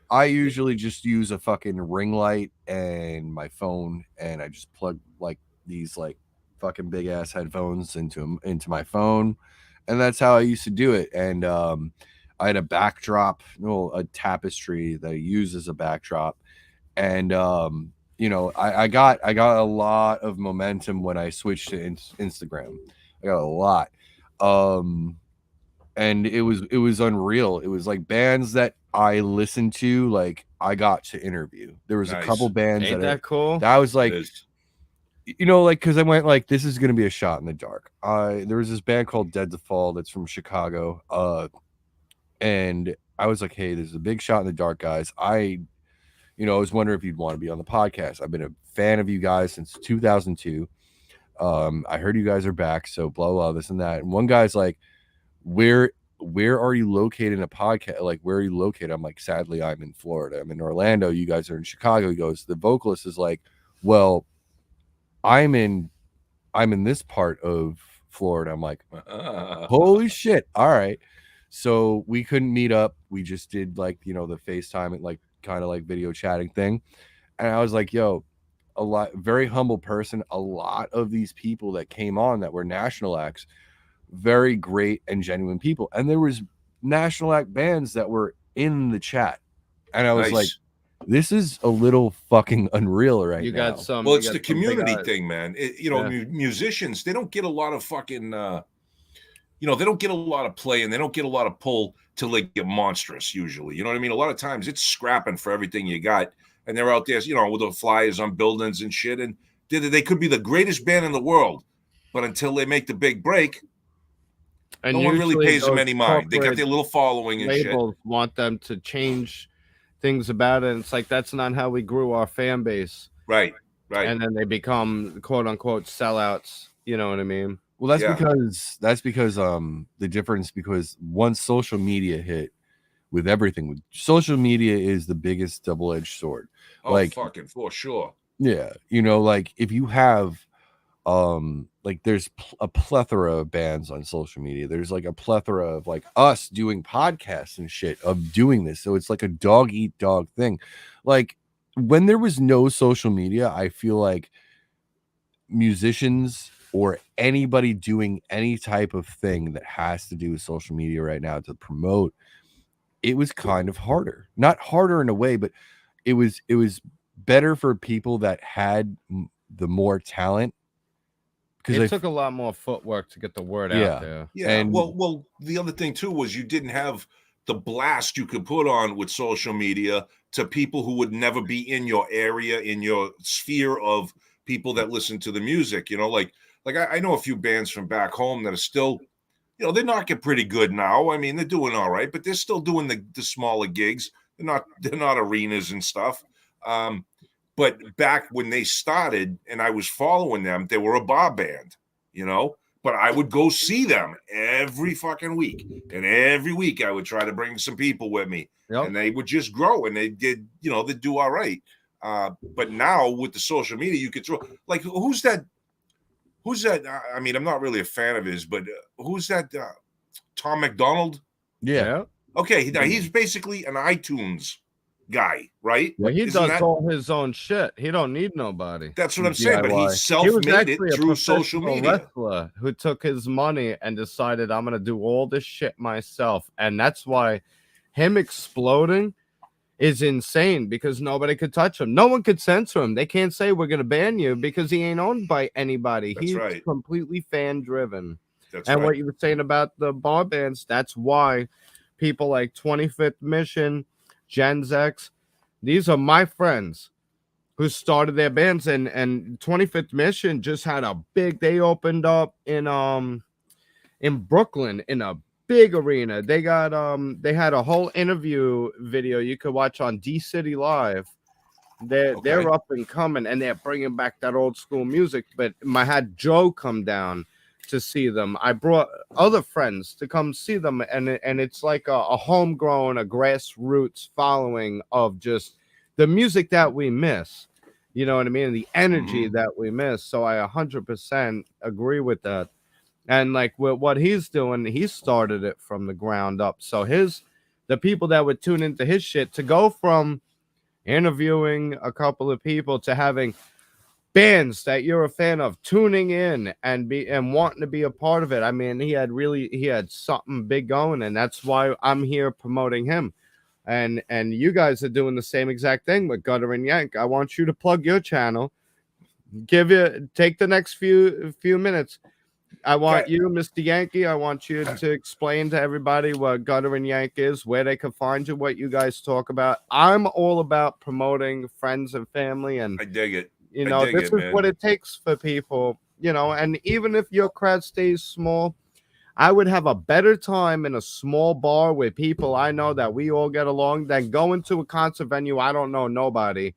I usually just use a fucking ring light and my phone, and I just plug like these like fucking big ass headphones into my phone, and that's how I used to do it. And I had a backdrop, a tapestry that I use as a backdrop, and I got a lot of momentum when I switched to Instagram. I got a lot, and it was unreal. It was like bands that I listened to, like I got to interview. There was a couple bands that cool. That was like, like, because I went like, this is gonna be a shot in the dark. There was this band called Dead to Fall that's from Chicago, and I was like, hey, this is a big shot in the dark, guys. I was wondering if you'd want to be on the podcast. I've been a fan of you guys since 2002. I heard you guys are back, so blah blah this and that. And one guy's like, where are you located in a podcast? Like, where are you located? I'm like, sadly, I'm in Florida. I'm in Orlando. You guys are in Chicago. He goes, the vocalist is like, well, I'm in this part of Florida. I'm like, holy shit. All right. So we couldn't meet up. We just did like, the FaceTime and like kind of like video chatting thing. And I was like, yo, very humble person. A lot of these people that came on that were national acts, very great and genuine people. And there was national act bands that were in the chat. And I was like, this is a little fucking unreal right now. You got some. Well, it's the community thing, man. Musicians, they don't get a lot of fucking, they don't get a lot of play and they don't get a lot of pull till they get monstrous usually. You know what I mean? A lot of times it's scrapping for everything you got. And they're out there, with the flyers on buildings and shit. And they could be the greatest band in the world. But until they make the big break, and no one really pays them any mind. They got their little following and shit. Want them to change things about it. And it's like that's not how we grew our fan base. Right. And then they become quote unquote sellouts. You know what I mean? Well, that's because the difference, because once social media hit with everything, social media is the biggest double-edged sword. Oh, like fucking for sure. Yeah, like if you have like there's a plethora of bands on social media. There's like a plethora of like us doing podcasts and shit of doing this. So it's like a dog eat dog thing. Like when there was no social media, I feel like musicians or anybody doing any type of thing that has to do with social media right now to promote, it was kind of harder. Not harder in a way, but it was better for people that had the more talent, because it took a lot more footwork to get the word out there. Yeah. And well, the other thing too was you didn't have the blast you could put on with social media to people who would never be in your area, in your sphere of people that listen to the music. You know, like I know a few bands from back home that are still, you know, they're knocking pretty good now. I mean, they're doing all right, but they're still doing the smaller gigs. They're not arenas and stuff. But back when they started and I was following them, they were a bar band, you know, but I would go see them every fucking week. And every week I would try to bring some people with me. Yep. And they would just grow and they did, you know, they do all right. But now with the social media, you could throw, like, who's that? I mean, I'm not really a fan of his, but who's that? Tom McDonald? Yeah. Okay. Now he's basically an iTunes guy, right? Well, he does all his own shit. He don't need nobody. That's what I'm saying. But he self-made it through social media. Wrestler who took his money and decided, I'm going to do all this shit myself. And that's why him exploding is insane, because nobody could touch him. No one could censor him. They can't say we're going to ban you because he ain't owned by anybody. That's He's right. completely fan driven. That's and right. what you were saying about the bar bands, that's why people like 25th Mission, Gens X, these are my friends who started their bands, and 25th Mission just had a big, they opened up in Brooklyn in a big arena. They got they had a whole interview video you could watch on D City Live. They're up and coming, and they're bringing back that old school music. But I had Joe come down to see them. I brought other friends to come see them, and it's like a homegrown, a grassroots following of just the music that we miss. You know what I mean? The energy that we miss. So I 100% agree with that. And like with what he's doing, he started it from the ground up. So the people that would tune into his shit, to go from interviewing a couple of people to having bands that you're a fan of tuning in and wanting to be a part of it. I mean, he had something big going, and that's why I'm here promoting him. And you guys are doing the same exact thing with Gutter and Yank. I want you to plug your channel. Take the next few minutes. I want you, Mr. Yankee, I want you to explain to everybody what Gutter and Yank is, where they can find you, what you guys talk about. I'm all about promoting friends and family, and I dig it. You know, this is what it takes for people, you know, and even if your crowd stays small, I would have a better time in a small bar with people I know that we all get along than going to a concert venue I don't know nobody.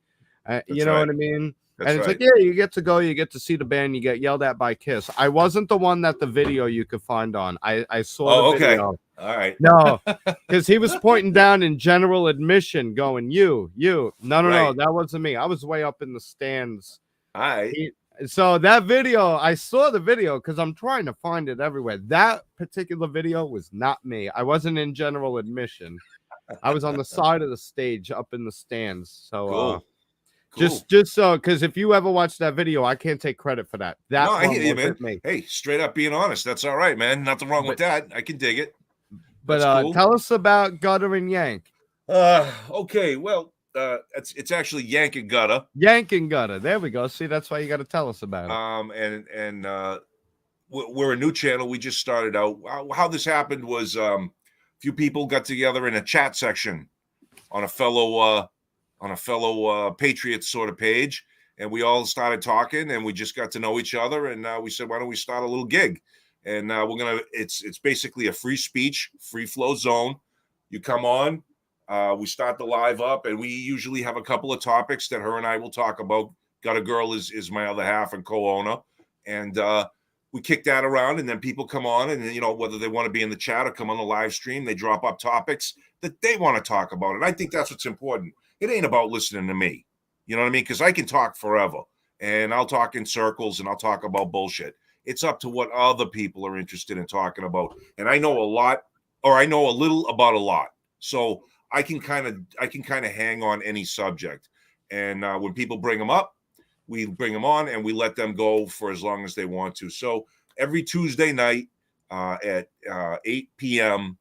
You know what I mean? And it's like, yeah, you get to go, you get to see the band, you get yelled at by Kiss. I wasn't the one that the video you could find on. I saw the video. Okay. All right. No, because he was pointing down in general admission, going, you. No, that wasn't me. I was way up in the stands. All right. So that video, I saw the video because I'm trying to find it everywhere. That particular video was not me. I wasn't in general admission. I was on the side of the stage up in the stands. So cool. Just so, because if you ever watch that video, I can't take credit for that. That I hear you, man. Me. Hey, straight up being honest, that's all right, man. Nothing wrong with that. I can dig it. But cool. Tell us about Gutter and Yank. Okay, well, it's actually Yank and Gutter. Yank and Gutter. There we go. See, that's why you got to tell us about it. And we're a new channel. We just started out. How this happened was a few people got together in a chat section on a fellow Patriots sort of page, and we all started talking, and we just got to know each other, and we said, why don't we start a little gig? And it's basically a free speech, free flow zone. You come on, We start the live up, and we usually have a couple of topics that her and I will talk about. Got a Girl is my other half and co-owner, and we kick that around, and then people come on, and you know, whether they want to be in the chat or come on the live stream, they drop up topics that they want to talk about, and I think that's what's important. It ain't about listening to me, you know what I mean? Because I can talk forever, and I'll talk in circles, and I'll talk about bullshit. It's up to what other people are interested in talking about, and I know a lot, or I know a little about a lot, so I can kind of hang on any subject, and when people bring them up, we bring them on and we let them go for as long as they want to. So every Tuesday night at 8 p.m.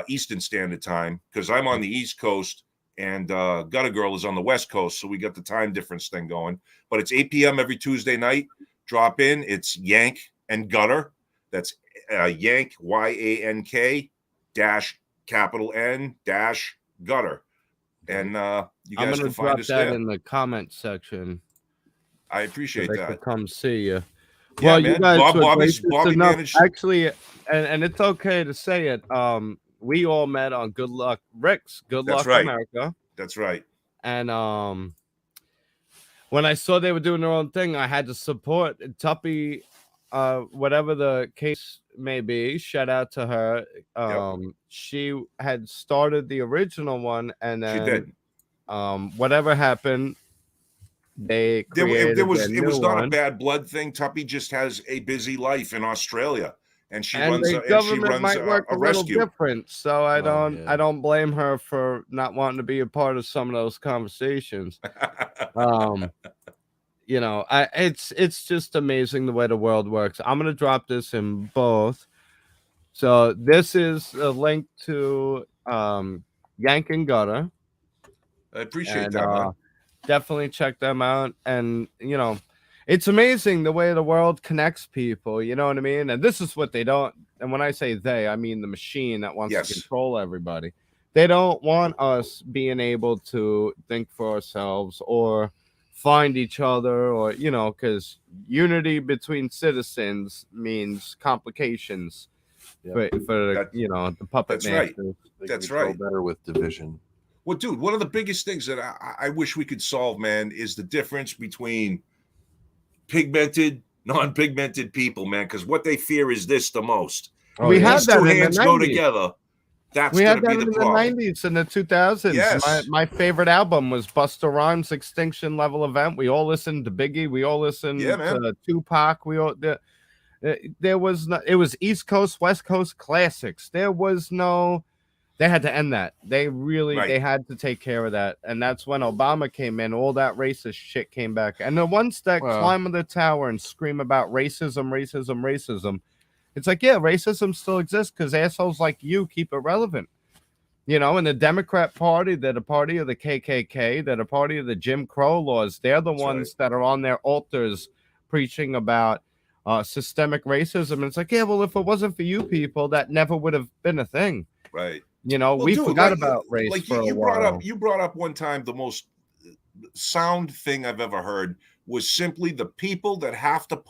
Eastern Standard Time, because I'm on the East Coast and Gutter Girl is on the West Coast, so we got the time difference thing going. But it's 8 p.m. every Tuesday night. Drop in. It's Yank and Gutter. That's Yank, YANK dash capital N dash Gutter. And you guys can find us there. I'm going to drop that in the comment section. I appreciate so that. Come see you. Yeah, well, man. you guys Bobby enough. managed. Actually, and it's okay to say it. We all met on Good Luck Rick's Good That's Luck right. America. That's right. And when I saw they were doing their own thing, I had to support Tuppy, whatever the case may be. Shout out to her. She had started the original one, and then she did. Whatever happened, they created it was not one. a bad blood thing. Tuppy just has a busy life in Australia, and she runs the government might work a little rescue. Different. So I don't blame her for not wanting to be a part of some of those conversations. You know, it's just amazing the way the world works. I'm gonna drop this in both. So this is a link to Yank and Gutter. I appreciate that, man. Definitely check them out. And you know, it's amazing the way the world connects people, you know what I mean? And this is what they don't, and when I say they, I mean the machine that wants to control everybody. They don't want us being able to think for ourselves or find each other, or you know, because unity between citizens means complications for you know, the puppet masters. That's right. Better with division. Well, dude, one of the biggest things that I wish we could solve, man, is the difference between pigmented, non-pigmented people, man, because what they fear is this the most. We had that two in hands the 90s. Go together. That's going to be the problem. In the 90s and the 2000s. Yes. My favorite album was Busta Rhymes' Extinction Level Event. We all listened to Biggie. We all listened to Tupac. We all there was no, it was East Coast, West Coast classics. There was no. They had to end that. They really they had to take care of that. And that's when Obama came in. All that racist shit came back. And the ones that climb the tower and scream about racism, racism, racism, it's like, yeah, racism still exists because assholes like you keep it relevant. You know, and the Democrat Party, they're a party of the KKK, they're a party of the Jim Crow laws. They're the ones that are on their altars preaching about systemic racism. And it's like, yeah, well, if it wasn't for you people, that never would have been a thing. Right. You know, we forgot about race. Like for you a brought while. up, you brought up one time the most sound thing I've ever heard was simply the people that have to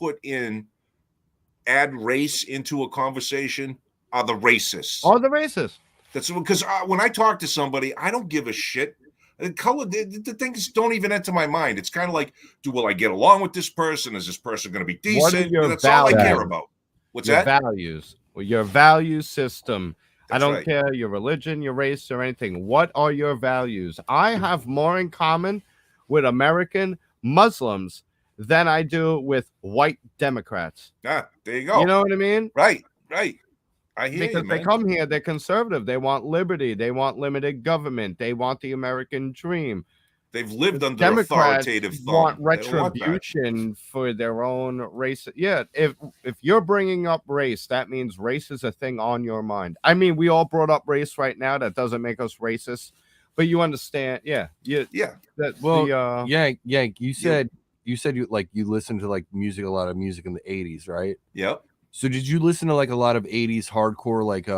add race into a conversation are the racists. All the racists. That's because when I talk to somebody, I don't give a shit. The color, the things don't even enter my mind. It's kind of like, will I get along with this person? Is this person going to be decent? That's all I care about. What's your that? Values. Well, your value system. That's I don't care your religion, your race, or anything. What are your values? I have more in common with American Muslims than I do with white Democrats. Ah, there you go. You know what I mean? Right. I hear because you, man. they come here, they're conservative. They want liberty. They want limited government. They want the American dream. They've lived under Democrats authoritative thumb. Want retribution for their own race. Yeah, if you're bringing up race, that means race is a thing on your mind. I mean, we all brought up race right now. That doesn't make us racist, but you understand. Yeah. Yank. You said you listened to like music, a lot of music in the 80s, right? Yep. So did you listen to like a lot of 80s hardcore, like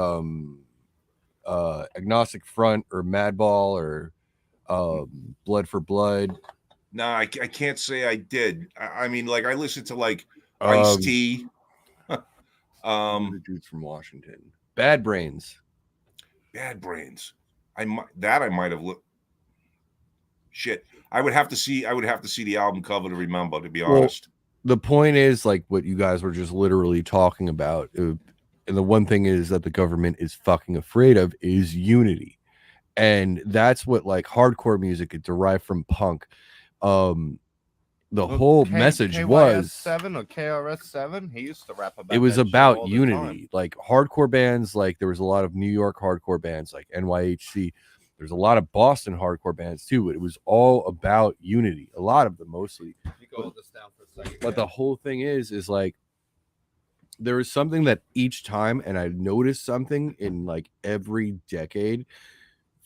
Agnostic Front or Madball or Blood for Blood? No, I can't say I did. I mean, like I listened to like Ice-T. The dudes from Washington. Bad Brains. I might have looked. Shit, I would have to see the album cover to remember. To be honest, the point is like what you guys were just literally talking about, and the one thing is that the government is fucking afraid of is unity, and that's what like hardcore music is derived from punk. The whole message was 7 or KRS7. He used to rap about. It was that shit about all the unity. time. Like hardcore bands, like there was a lot of New York hardcore bands like NYHC. There's a lot of Boston hardcore bands too, but it was all about unity. A lot of them mostly. You can hold this down for a second. But the whole thing is like there is something that each time, and I noticed something in like every decade,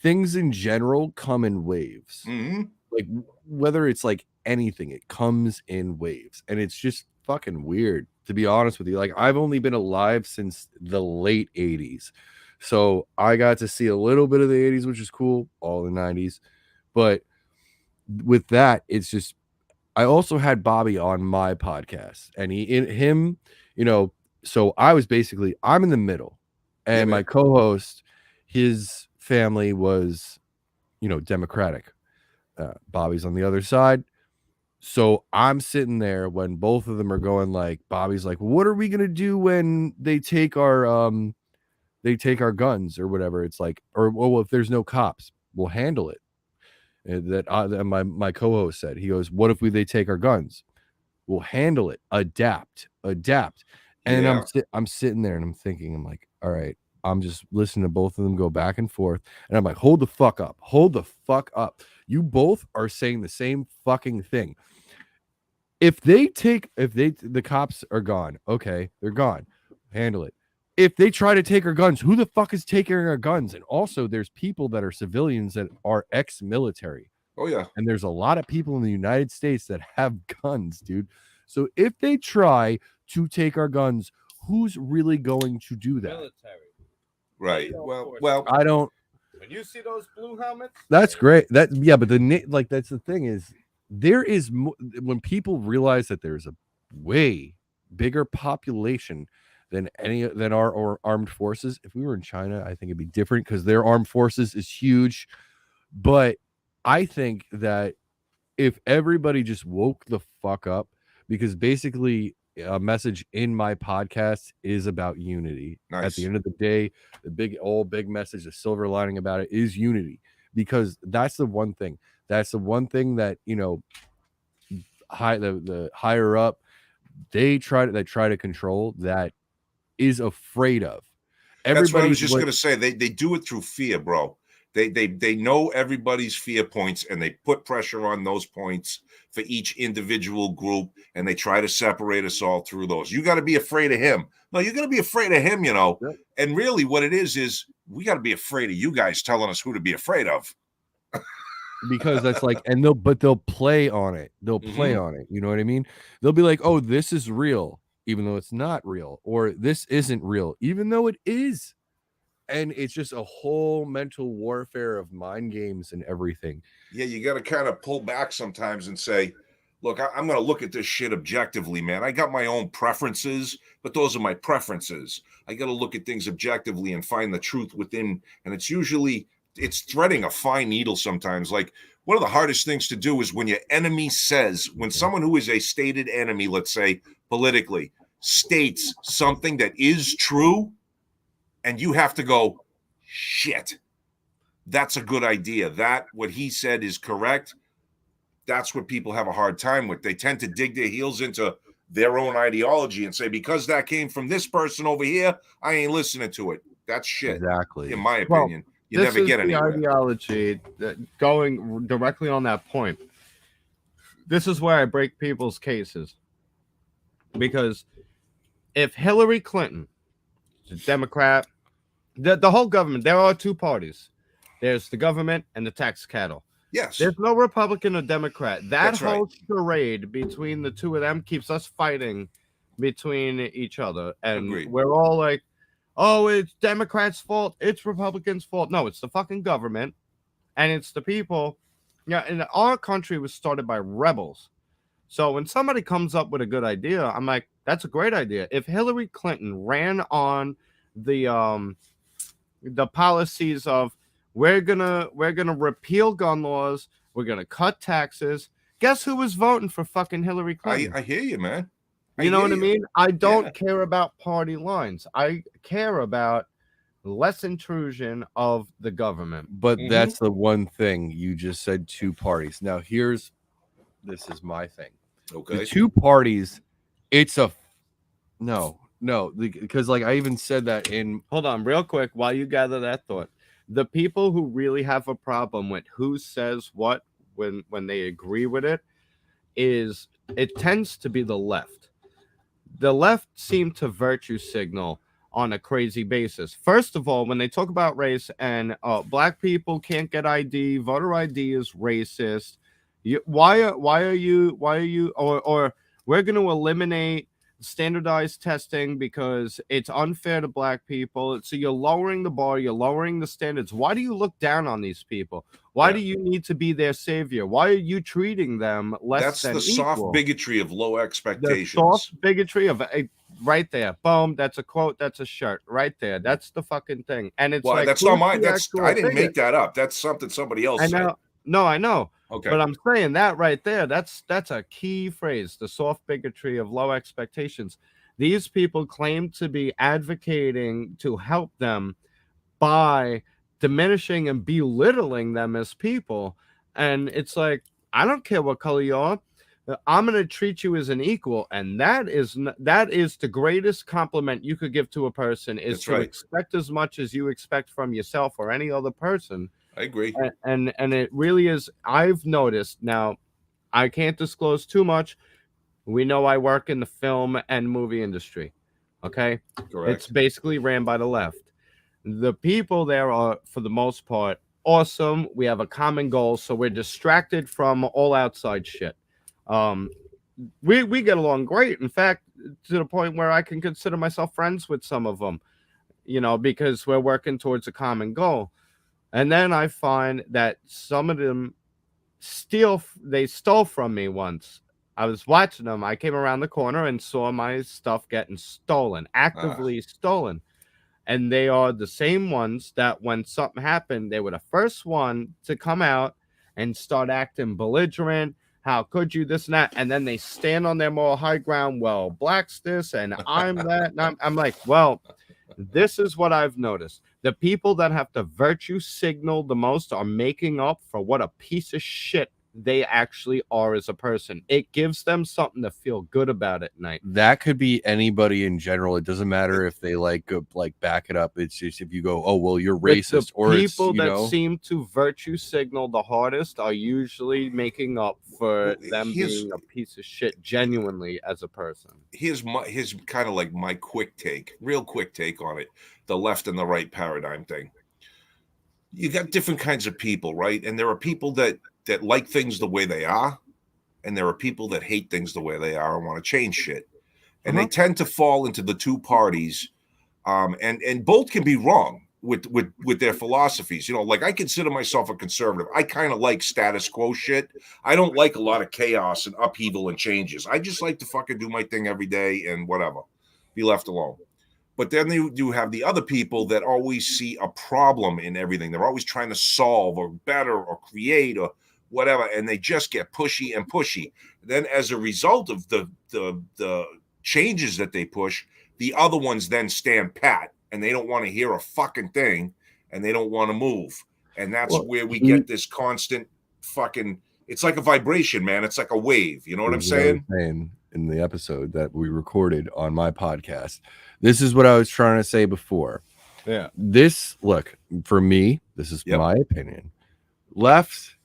things in general come in waves. Mm-hmm. Like whether it's like anything, it comes in waves, and it's just fucking weird, to be honest with you. Like I've only been alive since the late 80s, so I got to see a little bit of the 80s, which is cool, all the 90s, but with that, it's just I also had Bobby on my podcast, and him, you know, so I was basically I'm in the middle, and my co-host, his family was, you know, Democratic. Bobby's on the other side. So I'm sitting there when both of them are going like, Bobby's like, what are we gonna do when they take our guns or whatever? It's like, or well, if there's no cops, we'll handle it. And that my co-host said, he goes, what if they take our guns? We'll handle it. Adapt. And I'm sitting there and I'm thinking, I'm like, all right, I'm just listening to both of them go back and forth, and I'm like, hold the fuck up. You both are saying the same fucking thing. If the cops are gone, okay, they're gone. Handle it. If they try to take our guns, who the fuck is taking our guns? And also, there's people that are civilians that are ex-military. Oh yeah. And there's a lot of people in the United States that have guns, dude. So if they try to take our guns, who's really going to do that? Military. Right. Well, I don't. When you see those blue helmets, That's great. But that's the thing is, there is when people realize that there's a way bigger population than our armed forces. If we were in China, I think it'd be different because their armed forces is huge. But I think that if everybody just woke the fuck up, because basically a message in my podcast is about unity. Nice. At the end of the day, the big message, the silver lining about it is unity, because that's the one thing that, you know, the higher up, they try to control, that is afraid of. That's what I was just going to say. They do it through fear, bro. They know everybody's fear points, and they put pressure on those points for each individual group, and they try to separate us all through those. You got to be afraid of him. No, you're going to be afraid of him, you know. Yep. And really what it is we got to be afraid of you guys telling us who to be afraid of. Because that's like, and they'll play on it. They'll play on it. You know what I mean? They'll be like, oh, this is real, even though it's not real, or this isn't real, even though it is. And it's just a whole mental warfare of mind games and everything. Yeah, you got to kind of pull back sometimes and say, look, I'm going to look at this shit objectively, man. I got my own preferences, but those are my preferences. I got to look at things objectively and find the truth within. And it's threading a fine needle sometimes. Like, one of the hardest things to do is when your enemy when someone who is a stated enemy, let's say politically, states something that is true, and you have to go, shit, that's a good idea. What he said is correct. That's what people have a hard time with. They tend to dig their heels into their own ideology and say, because that came from this person over here, I ain't listening to it. That's shit. Exactly. In my opinion. You never get anywhere. This is the ideology that, going directly on that point. This is where I break people's cases. Because if Hillary Clinton, the Democrat, the whole government, there are two parties. There's the government and the tax cattle. Yes. There's no Republican or Democrat. That's whole right. charade between the two of them keeps us fighting between each other. And Agreed. We're all like, oh, it's Democrats' fault. It's Republicans' fault. No, it's the fucking government. And it's the people. Yeah, and our country was started by rebels. So when somebody comes up with a good idea, I'm like, that's a great idea. If Hillary Clinton ran on the policies of we're gonna repeal gun laws. We're gonna cut taxes. Guess who was voting for fucking Hillary Clinton? I hear you, man. You know what I mean? I don't Yeah. care about party lines. I care about less intrusion of the government. But Mhm. that's the one thing you just said, two parties. Now this is my thing. Okay. The two parties, it's a no, because like I even said that in Hold on, real quick, while you gather that thought. The people who really have a problem with who says what when they agree with it tends to be the left. The left seem to virtue signal on a crazy basis. First of all, when they talk about race and black people can't get ID, voter ID is racist. Why are you or we're going to eliminate standardized testing because it's unfair to black people. So you're lowering the bar, you're lowering the standards. Why do you look down on these people? Why Yeah. do you need to be their savior? Why are you treating them less That's than the soft equal? bigotry of low The expectations. soft bigotry of right there. Boom. That's a quote. That's a shirt right there. That's the fucking thing. And it's Well, like, that's not who's mine. the That's actual I didn't bigot? make that up. That's something somebody else I said. know. No, I know. Okay. But I'm saying that right there. That's a key phrase. The soft bigotry of low expectations. These people claim to be advocating to help them by diminishing and belittling them as people. And it's like, I don't care what color you are. I'm going to treat you as an equal, and that is the greatest compliment you could give to a person is That's to right. expect as much as you expect from yourself or any other person. I agree. And it really is. I've noticed now. I can't disclose too much. We know I work in the film and movie industry. Okay, Correct. it's basically ran by the left. The people there are, for the most part, awesome. We have a common goal, so we're distracted from all outside shit. We get along great. In fact, to the point where I can consider myself friends with some of them, because we're working towards a common goal. And then I find that some of them they stole from me once. I was watching them. I came around the corner and saw my stuff getting stolen, actively stolen. And they are the same ones that when something happened, they were the first one to come out and start acting belligerent. How could you this and that? And then they stand on their moral high ground. Well, black's this and I'm that. And I'm like, well, this is what I've noticed. The people that have to virtue signal the most are making up for what a piece of shit they actually are as a person. It gives them something to feel good about at night. that could be anybody in general. It doesn't matter if they go, back it up. It's just if you go, oh well, you're But racist, the or it's people that seem to virtue signal the hardest are usually making up for them being a piece of shit genuinely as a person. Here's kind of like my real quick take on it, the left and the right paradigm thing. You got different kinds of people, right? And there are people that like things the way they are, and there are people that hate things the way they are and want to change shit. And they tend to fall into the two parties, and both can be wrong with their philosophies. Like I consider myself a conservative. I kind of like status quo shit. I don't like a lot of chaos and upheaval and changes. I just like to fucking do my thing every day and whatever, be left alone. But then you do have the other people that always see a problem in everything. They're always trying to solve or better or create or whatever, and they just get pushy and pushy. Then as a result of the changes that they push, the other ones then stand pat and they don't want to hear a fucking thing and they don't want to move. And that's where we get this constant fucking, it's like a vibration, man. It's like a wave. You know what I'm saying? In the episode that we recorded on my podcast, this is what I was trying to say before. Yeah. Look, for me, this is my opinion. Left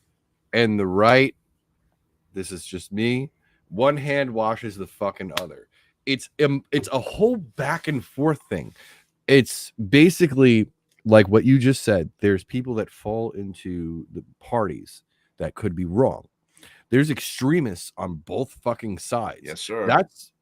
and the right, this is just me. One hand washes the fucking other. It's a whole back and forth thing. It's basically like what you just said. There's people that fall into the parties that could be wrong. there's extremists on both fucking sides. Yes, sir.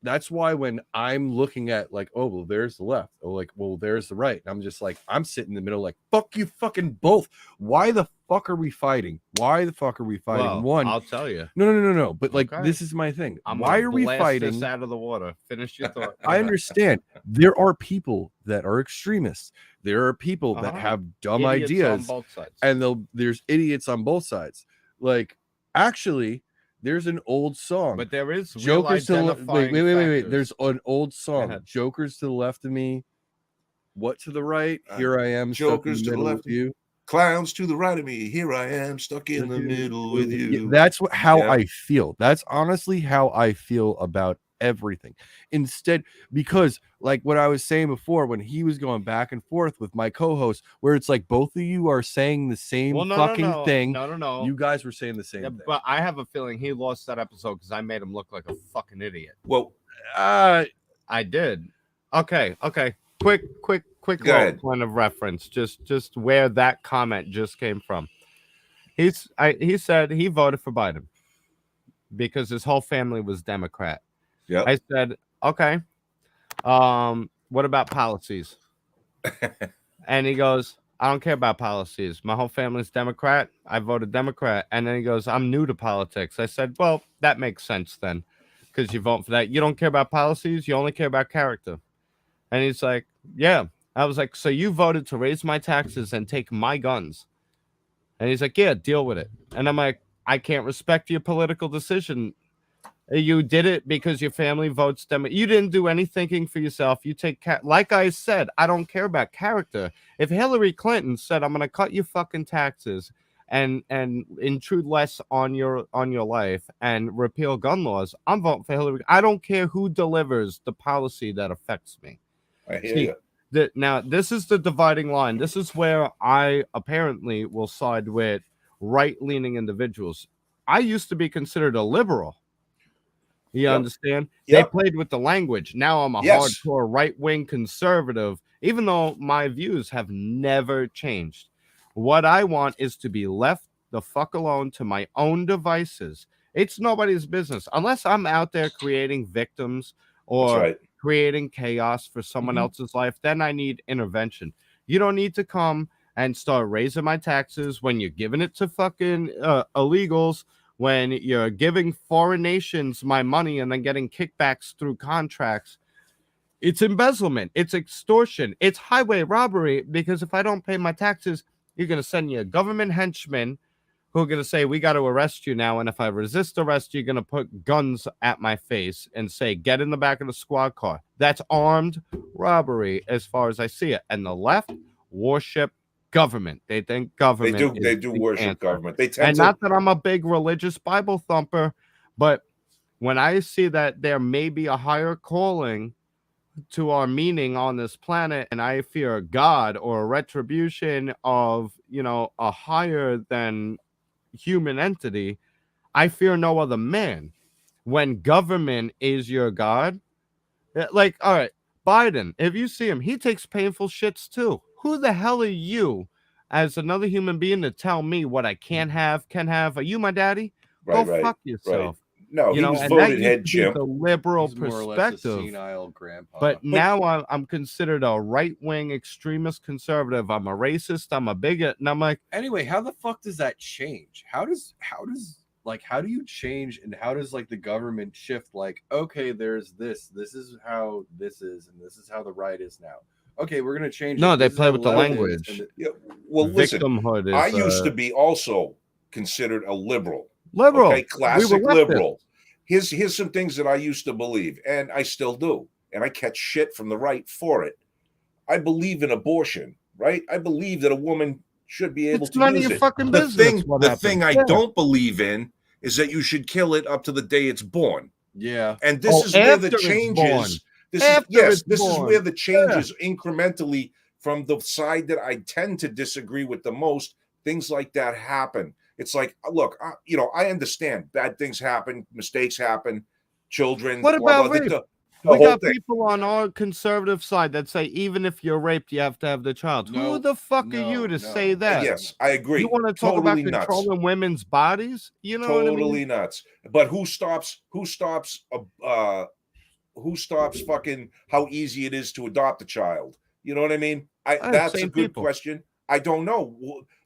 That's why when I'm looking at like, oh well, there's the left, or like, well, there's the right, and I'm just like, I'm sitting in the middle, like, fuck you, fucking both. Why the fuck are we fighting? Why the fuck are we fighting? Well, One, I'll tell you. no. But like, Okay. this is my thing. I'm Why gonna are we blast fighting? this out of the water. Finish your thought. I understand. There are people that are extremists. There are people that have dumb Idiots ideas, on both sides. and there's idiots on both sides. Like, actually, there's an old song. But there is Jokers to the wait. factors. There's an old song. ahead. Jokers to the left of me. What to the right? Here I am. Jokers stuck in the to the middle left with you. Clowns to the right of me. Here I am, stuck in the middle with you. Yeah, that's how Yeah. I feel. That's honestly how I feel about everything. Instead, because like what I was saying before, when he was going back and forth with my co-host, where it's like both of you are saying the same thing. No. You guys were saying the same Yeah, thing. but I have a feeling he lost that episode because I made him look like a fucking idiot. Well, I did. Okay. Quick Go little ahead. point of reference. Just where that comment just came from. He said he voted for Biden because his whole family was Democrat. yeah. I said, okay. What about policies? And he goes, I don't care about policies. My whole family's Democrat. I voted Democrat. And then he goes, I'm new to politics. I said, well, that makes sense then, because you vote for that. You don't care about policies. You only care about character. And he's like, yeah. I was like, so you voted to raise my taxes and take my guns. And he's like, yeah, deal with it. And I'm like, I can't respect your political decision. You did it because your family votes them. You didn't do any thinking for yourself. You take like I said, I don't care about character. If Hillary Clinton said, I'm going to cut your fucking taxes and intrude less on your life and repeal gun laws, I'm voting for Hillary. I don't care who delivers the policy that affects me. I hear you. Now, this is the dividing line. This is where I apparently will side with right-leaning individuals. I used to be considered a liberal. You understand? They played with the language. Now I'm a hardcore right-wing conservative, even though my views have never changed. What I want is to be left the fuck alone to my own devices. It's nobody's business. Unless I'm out there creating victims or creating chaos for someone else's life, then I need intervention. You don't need to come and start raising my taxes when you're giving it to fucking illegals, when you're giving foreign nations my money and then getting kickbacks through contracts. It's embezzlement. It's extortion. It's highway robbery, because if I don't pay my taxes, you're going to send you a government henchman who are going to say, we got to arrest you now. And if I resist arrest, you're going to put guns at my face and say, get in the back of the squad car. That's armed robbery as far as I see it. And the left worship government. They think government. They do worship government. They tend and not that I'm a big religious Bible thumper, but when I see that there may be a higher calling to our meaning on this planet, and I fear God or a retribution of, a higher than human entity, I fear no other man. When government is your God, like, all right, Biden, if you see him, he takes painful shits too. Who the hell are you as another human being to tell me what I can have? Are you my daddy? Go fuck yourself. No, he was voted head chimp. The liberal He's more or less a perspective. senile grandpa. But now I'm considered a right-wing extremist conservative. I'm a racist. I'm a bigot. And I'm like, anyway, how the fuck does that change? How do you change, and how does like the government shift? Like, okay, there's this is how this is, and this is how the right is now. Okay, we're gonna change. No, it. they This is play how with the left is, language. Well, listen, victimhood is, I used to be also considered a liberal. Liberal. Okay, classic liberal. Here's some things that I used to believe, and I still do, and I catch shit from the right for it. I believe in abortion, right? I believe that a woman should be able to none use of your it. fucking The business. thing I don't believe in is that you should kill it up to the day it's born. Yeah. And this is where the changes. This is where the changes incrementally from the side that I tend to disagree with the most. Things like that happen. It's like, look, I understand bad things happen, mistakes happen, children. What about rape? We whole got thing. people on our conservative side that say even if you're raped, you have to have the child. No, Who the fuck are you to say that? Yes, I agree. You want to talk Totally about nuts. controlling women's bodies? You know what I Totally mean? nuts. But who stops fucking how easy it is to adopt a child? You know what I mean? That's a same good people. question. I don't know.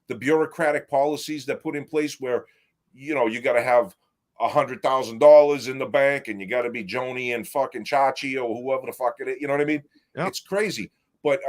The bureaucratic policies that put in place where, you know, you got to have $100,000 in the bank and you got to be Joni and fucking Chachi or whoever the fuck it is. You know what I mean? Yep. It's crazy. But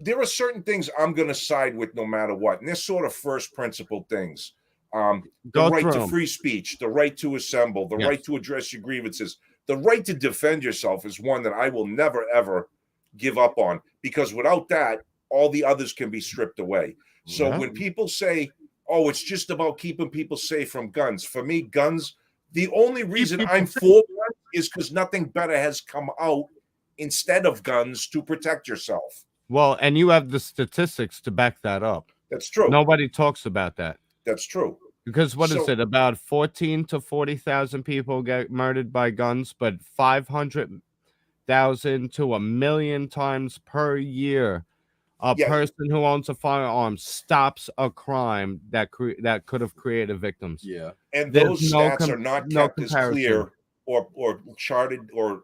there are certain things I'm going to side with no matter what. And they're sort of first principle things. The right to free speech, the right to assemble, the right to address your grievances, the right to defend yourself is one that I will never, ever give up on, because without that, all the others can be stripped away. So when people say, oh, it's just about keeping people safe from guns, for me, guns, the only reason I'm for guns is because nothing better has come out instead of guns to protect yourself. Well, and you have the statistics to back that up. That's true. Nobody talks about that. That's true. Because what is it? About 14 to 40,000 people get murdered by guns, but 500,000 to 1 million times per year, a person who owns a firearm stops a crime that could have created victims. Yeah, and those stats are not kept as clear or charted or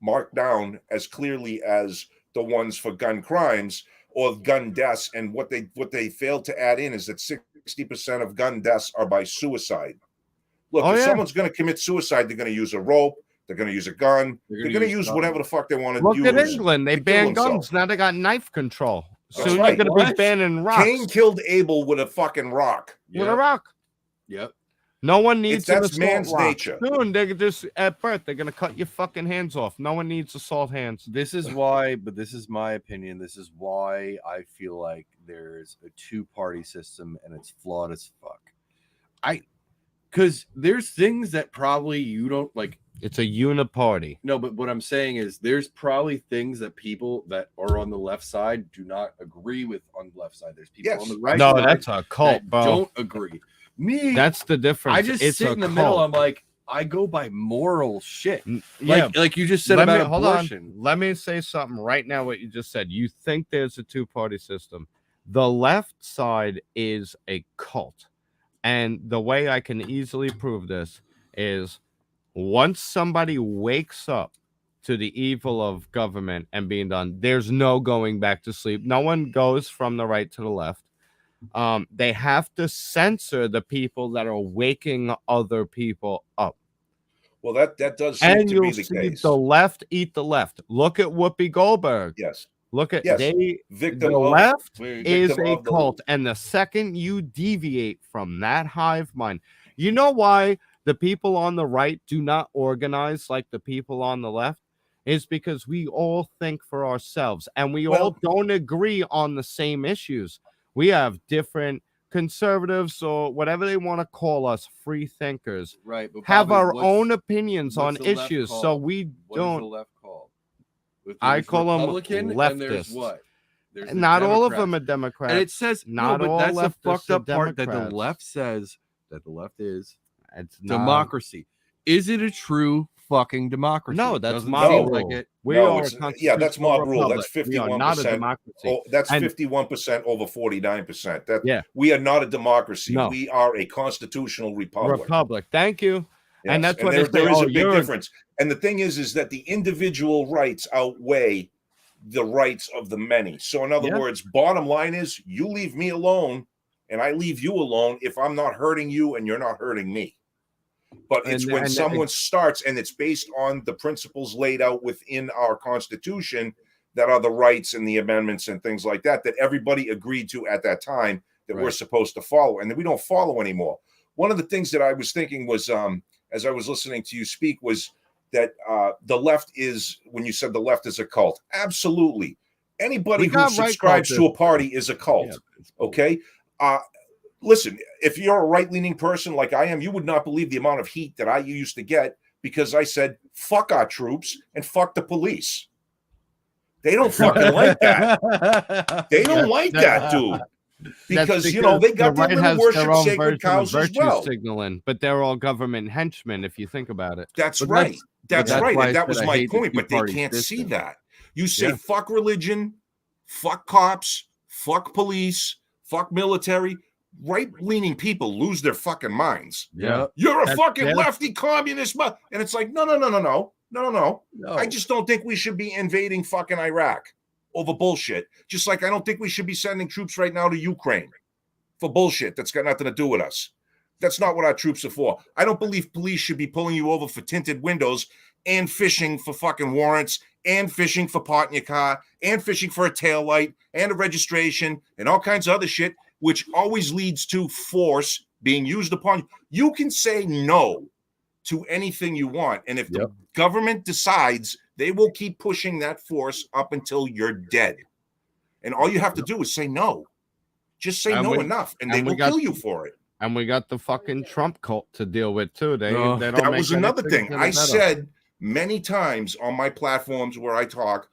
marked down as clearly as the ones for gun crimes or gun deaths. And what they failed to add in is that 60% of gun deaths are by suicide. Look, if someone's going to commit suicide, they're going to use a rope, they're going to use a gun, they're going to use whatever the fuck they want to use. Look at England, they banned guns. Now they got knife control. Soon they're going to be banning rocks. Cain killed Abel with a fucking rock. With a rock. Yep. No one needs that's man's nature. Soon they just at birth they're gonna cut your fucking hands off. No one needs assault hands. This is why, but this is my opinion. This is why I feel like there's a two-party system and it's flawed as fuck. Because there's things that probably you don't like. It's a uniparty. No, but what I'm saying is there's probably things that people that are on the left side do not agree with on the left side. There's people on the right side. No, that's a cult, bro. Don't agree. Me, that's the difference. I just sit in the middle. I'm like, I go by moral shit. Like you just said about abortion. Let me say something right now. What you just said. You think there's a two-party system. The left side is a cult. And the way I can easily prove this is once somebody wakes up to the evil of government and being done, there's no going back to sleep. No one goes from the right to the left. They have to censor the people that are waking other people up. Well, that does seem to be the case. The left eat the left. Look at Whoopi Goldberg. Yes. Look at the left is a cult, and the second you deviate from that hive mind, you know why the people on the right do not organize like the people on the left? Is because we all think for ourselves, and we all don't agree on the same issues. We have different conservatives or whatever they want to call us, free thinkers, right? But have our own opinions on issues, so we what don't. Is the left called? I call them leftists. There's what? There's not all of them are Democrats. And it says not no, but all that's the fucked up part Democrats. that the left says that the left is it's democracy. Is it a true fucking democracy? No, that's mob rule. Like it. That's mob rule. That's 51%. Oh, that's 51% over 49%. We are not a democracy. No. We are a constitutional republic. Thank you. Yes. And that's what there is a big difference. And the thing is that the individual rights outweigh the rights of the many. So in other words, bottom line is you leave me alone and I leave you alone if I'm not hurting you and you're not hurting me. But it's when someone starts and it's based on the principles laid out within our Constitution that are the rights and the amendments and things like that, that everybody agreed to at that time that we're supposed to follow and that we don't follow anymore. One of the things that I was thinking was, as I was listening to you speak, was that the left is, when you said the left is a cult, absolutely. Anybody who subscribes to a party is a cult. Okay. Listen, if you're a right-leaning person like I am, you would not believe the amount of heat that I used to get because I said, fuck our troops and fuck the police. They don't fucking like that. They don't like that, dude. Because they got their little worship sacred cows as well. Signaling, but they're all government henchmen, if you think about it. That's right. That's that's right. why I And that said was I my hate the point, but they two-party can't see system. that. You say Yeah. fuck religion, fuck cops, fuck police, fuck military. Right-leaning people lose their fucking minds. Yeah. You're a That's fucking their- lefty communist. And it's like, no. No. I just don't think we should be invading fucking Iraq over bullshit. Just like I don't think we should be sending troops right now to Ukraine for bullshit that's got nothing to do with us. That's not what our troops are for. I don't believe police should be pulling you over for tinted windows and fishing for fucking warrants and fishing for pot in your car and fishing for a taillight and a registration and all kinds of other shit, which always leads to force being used upon you. You can say no to anything you want. And if the government decides, they will keep pushing that force up until you're dead. And all you have to do is say no. Just say no enough, and they will kill you for it. And we got the fucking Trump cult to deal with too. They don't that was make another anything thing. any I better. said many times on my platforms where I talk,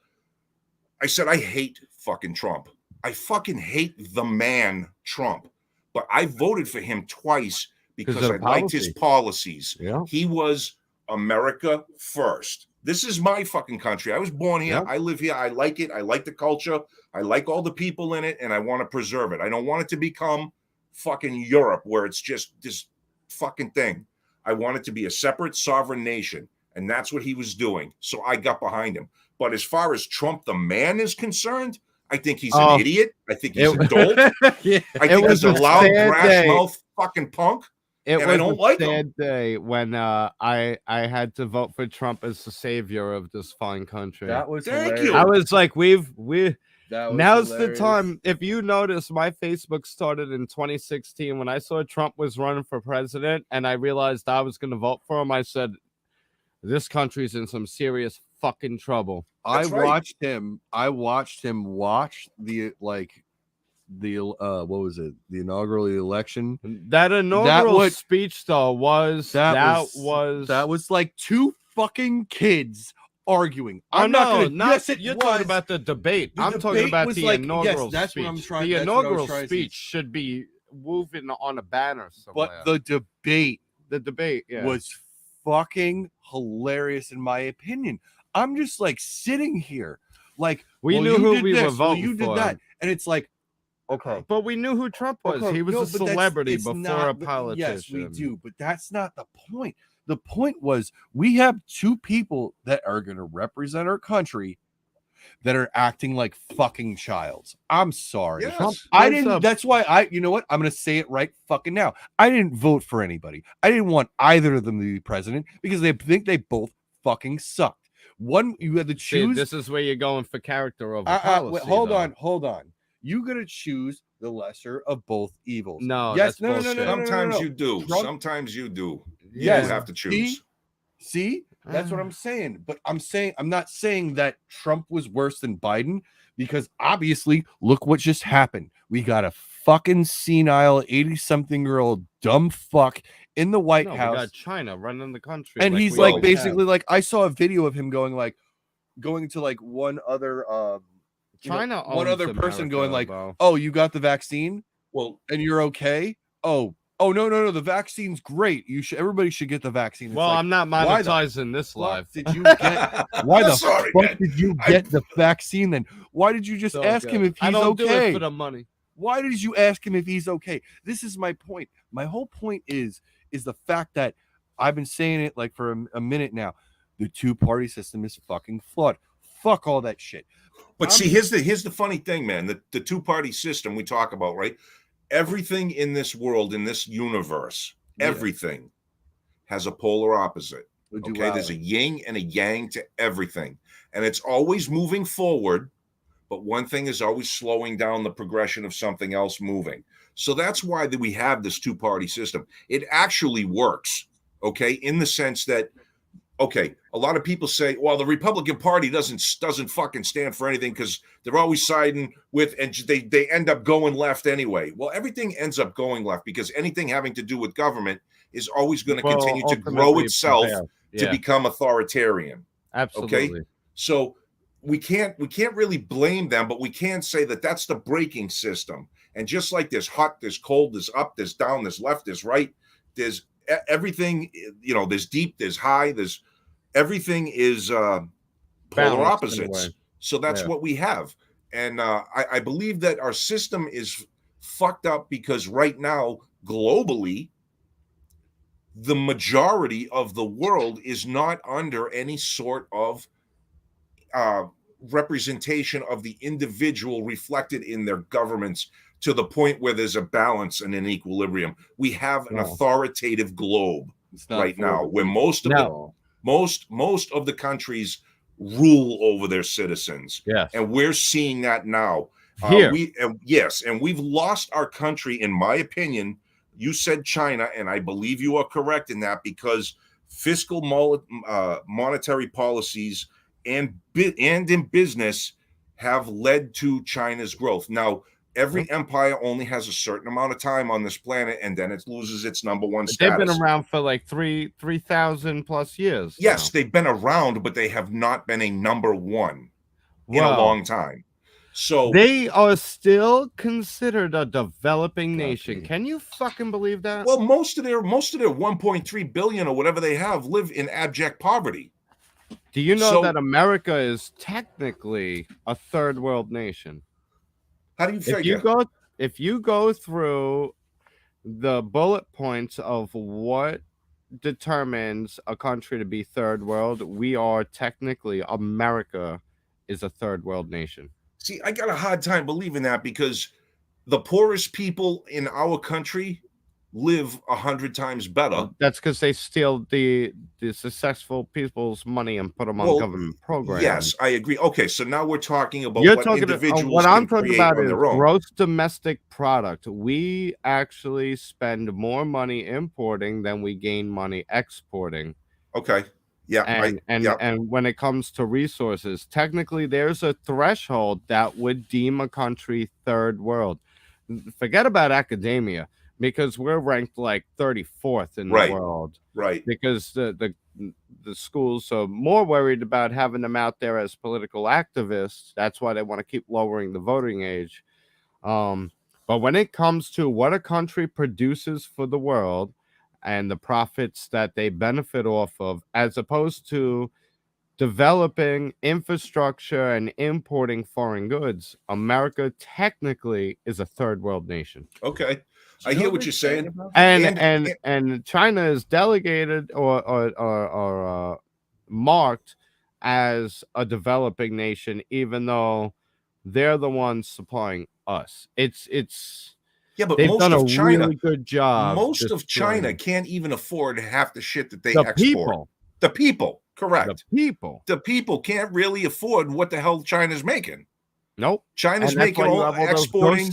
I said I hate fucking Trump. I fucking hate the man Trump. But I voted for him twice because I liked his policies. Yeah. He was America first. This is my fucking country. I was born here. Yep. I live here. I like it. I like the culture. I like all the people in it, and I want to preserve it. I don't want it to become fucking Europe where it's just this fucking thing. I want it to be a separate sovereign nation, and that's what he was doing. So I got behind him. But as far as Trump the man is concerned, I think he's an idiot. I think he's a dolt. Yeah. I think he's a loud, brass mouth fucking punk. It and was I don't like a him. sad day when I had to vote for Trump as the savior of this fine country. That was Thank hilarious. you. I was like, we That was now's hilarious. the time. If you notice, my Facebook started in 2016 when I saw Trump was running for president, and I realized I was going to vote for him. I said, "This country's in some serious fucking trouble." That's right. I watched him watch the what was it? The inaugural election. That inaugural was- speech, though, was That was like two fucking kids arguing. I'm not gonna. not. Yes, it you're was. talking about the debate. The I'm talking debate about was the like- inaugural yes, that's speech. what I'm trying- The that's what I was inaugural trying to speech should be moving on a banner somewhere. But the debate the debate was fucking hilarious in my opinion. I'm just like sitting here, like We well, knew you who did we were this, well, voting you did for. that, and it's like, okay, But we knew who Trump was. okay, He was no, a but that's- celebrity it's before not- a but politician. Yes, we do, but that's not the point. The point was we have two people that are going to represent our country that are acting like fucking childs. I'm sorry. Yes. Trump I was didn't. a- That's why you know what? I'm going to say it right fucking now. I didn't vote for anybody. I didn't want either of them to be president because they think they both fucking sucked. One, you had to See, choose. this is where you're going for character over wait, policy. hold though. on. You got to choose the lesser of both evils. No, Yes, that's no. bullshit. Sometimes you do. Trump- Sometimes you do. You Yes. do have to choose. See, that's what I'm saying. But I'm not saying that Trump was worse than Biden because obviously, look what just happened. We got a fucking senile 80-something-year-old dumb fuck in the White No, we House. got China running the country, And he's we like always basically have. like I saw a video of him going to like one other China. one owns other person America, going like, though. "Oh, you got the vaccine Well, and you're okay?" Oh no, the vaccine's great. Everybody should get the vaccine. It's Well, like, I'm not why the monetizing this fuck live. did you get why the Sorry, fuck man. did you get the vaccine then? Why did you just So ask him good. if he's I don't do okay? it for the money. Why did you ask him if he's okay? This is my point. My whole point is the fact that I've been saying it like for a minute now. The two-party system is fucking flawed. Fuck all that shit. but see, here's the funny thing, man. The two-party system we talk about, right? Everything in this world, in this universe, Yeah. everything has a polar opposite. The Okay, there's a duality. yin and a yang to everything, and it's always moving forward, but one thing is always slowing down the progression of something else moving. So that's why we have this two-party system. It actually works, okay, in the sense that, okay, a lot of people say, well, the Republican Party doesn't fucking stand for anything because they're always siding with, and they end up going left anyway. Well, everything ends up going left because anything having to do with government is always going to continue to grow ultimately itself prevail. to Yeah, become authoritarian. absolutely. So we can't really blame them, but we can say that that's the braking system. And just like there's hot, there's cold, there's up, there's down, there's left, there's right, there's everything, there's deep, there's high, there's everything is polar Balanced in a way. opposites. So that's Yeah. what we have. And I believe that our system is fucked up because right now, globally, the majority of the world is not under any sort of representation of the individual reflected in their governments to the point where there's a balance and an equilibrium. We have an No. authoritative globe It's not right for now the where people. most of No. most of the countries rule over their citizens. Yes. And we're seeing that now. Here. And we've lost our country, in my opinion. You said China, and I believe you are correct in that, because fiscal monetary policies and in business have led to China's growth. Now, every empire only has a certain amount of time on this planet, and then it loses its number one status. They've been around for like 3,000 plus years. Yes, now. they've been around, but they have not been a number one in a long time. So they are still considered a developing nation. Can you fucking believe that? well, most of their 1.3 billion or whatever they have live in abject poverty. Do you know that America is technically a third world nation? How do you figure? If you go through the bullet points of what determines a country to be third world, we are technically, America is a third world nation. See, I got a hard time believing that, because the poorest people in our country live 100 times better. That's because they steal the successful people's money and put them on government programs. Yes, I agree. Okay, so now we're talking about individuals what I'm can talking create about on is their own. gross domestic product. We actually spend more money importing than we gain money exporting. Okay. Yeah. And when it comes to resources, technically there's a threshold that would deem a country third world. Forget about academia, because we're ranked like 34th in the world. Right. Because the schools are more worried about having them out there as political activists. That's why they want to keep lowering the voting age. But when it comes to what a country produces for the world and the profits that they benefit off of, as opposed to developing infrastructure and importing foreign goods, America technically is a third world nation. Okay. I hear what you're saying. And China is delegated or marked as a developing nation, even though they're the ones supplying us. But they've most done of a China, really good job. Most of China can't even afford half the shit that they export. People. The people, correct. The people can't really afford what the hell China's making. Nope. China's making exporting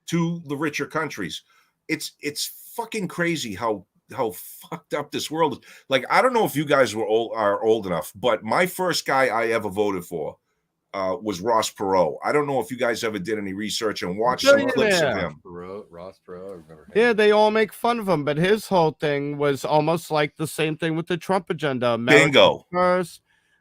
to the richer countries. It's fucking crazy how fucked up this world is. Like, I don't know if you guys are old enough, but my first guy I ever voted for was Ross Perot. I don't know if you guys ever did any research and watched some clips of him. Ross Perot. Yeah, they all make fun of him, but his whole thing was almost like the same thing with the Trump agenda. Bingo. First,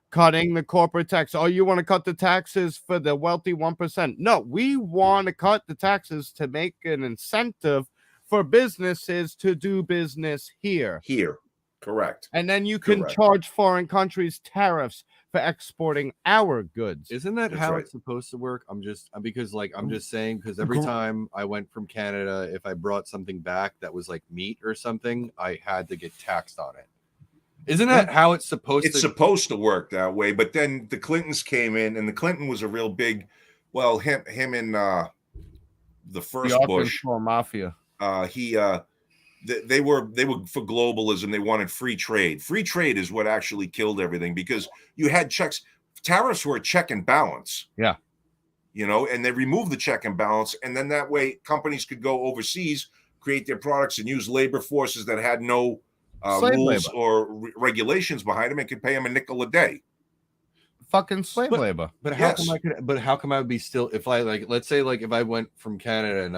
cutting the corporate tax. Oh, you want to cut the taxes for the wealthy 1%? No, we want to cut the taxes to make an incentive for businesses to do business here. Correct. And then you can charge foreign countries tariffs for exporting our goods. Isn't that how it's supposed to work? I'm just saying, because every time I went from Canada, if I brought something back that was like meat or something, I had to get taxed on it. Isn't that how it's supposed to? It's supposed to work that way, but then the Clintons came in, and the Clinton was a real big, well, him and the first Bush mafia. They were for globalism. They wanted free trade. Free trade is what actually killed everything, because you had checks. Tariffs were a check and balance. Yeah. And they removed the check and balance. And then that way companies could go overseas, create their products, and use labor forces that had no rules or regulations behind them, and could pay them a nickel a day. Fucking slave labor. But how come I would be still, if I let's say if I went from Canada and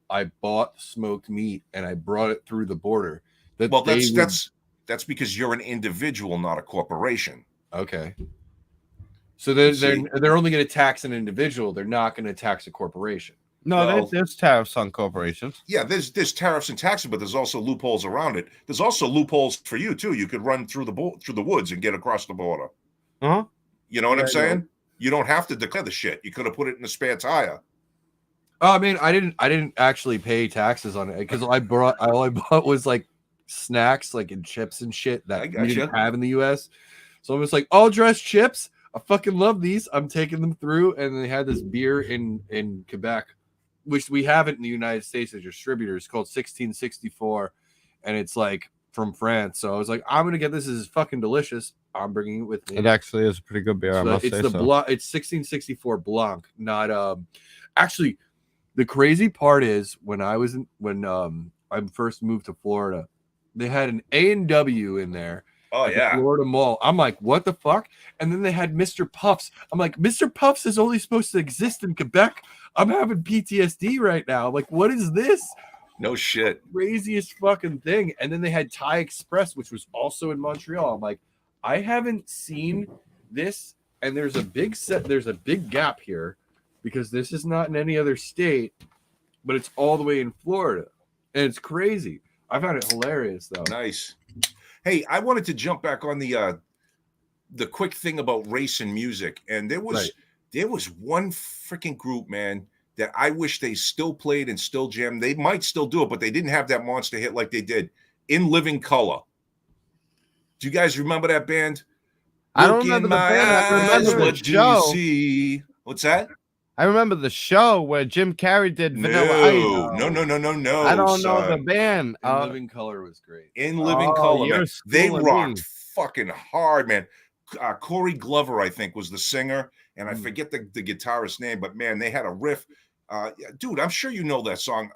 I bought smoked meat and I brought it through the border. That's because you're an individual, not a corporation. Okay. So they're only going to tax an individual. They're not going to tax a corporation. No, Well, there's tariffs on corporations. yeah, there's tariffs and taxes, but there's also loopholes around it. There's also loopholes for you too. You could run through the woods and get across the border. Uh-huh. You know what Yeah, I'm saying? You don't have to declare the shit. You could have put it in a spare tire. I mean, I didn't actually pay taxes on it because all I bought was like snacks, like in chips and shit I that we gotcha. didn't have in the US. So I was like, all dressed chips. I fucking love these. I'm taking them through, and they had this beer in Quebec, which we have it in the United States as distributors, called 1664, and it's like from France. So I was like, I'm gonna get this. This is fucking delicious. I'm bringing it with me. It actually is a pretty good beer. I must say so. It's 1664 Blanc, not actually. The crazy part is when I first moved to Florida, they had an A&W in there. Oh at yeah, the Florida Mall. I'm like, what the fuck? And then they had Mr. Puffs. I'm like, Mr. Puffs is only supposed to exist in Quebec. I'm having PTSD right now. I'm like, what is this? no shit. Craziest fucking thing. And then they had Thai Express, which was also in Montreal. I'm like, I haven't seen this, and there's a big gap here because this is not in any other state, but it's all the way in Florida. And it's crazy. I found it hilarious though. Nice. Hey, I wanted to jump back on the quick thing about race and music. And there was one freaking group, man, that I wish they still played and still jammed. They might still do it, but they didn't have that monster hit like they did. In Living Color. Do you guys remember that band? I don't remember the band. I remember the What do show. you see? What's that? I remember the show where Jim Carrey did Vanilla Ice. No. I don't know son. the band. In Living Color was great. In Living Color, you're man. They schooling rocked me. fucking hard, man. Corey Glover, I think, was the singer, and I forget the guitarist's name, but man, they had a riff. Dude, I'm sure you know that song.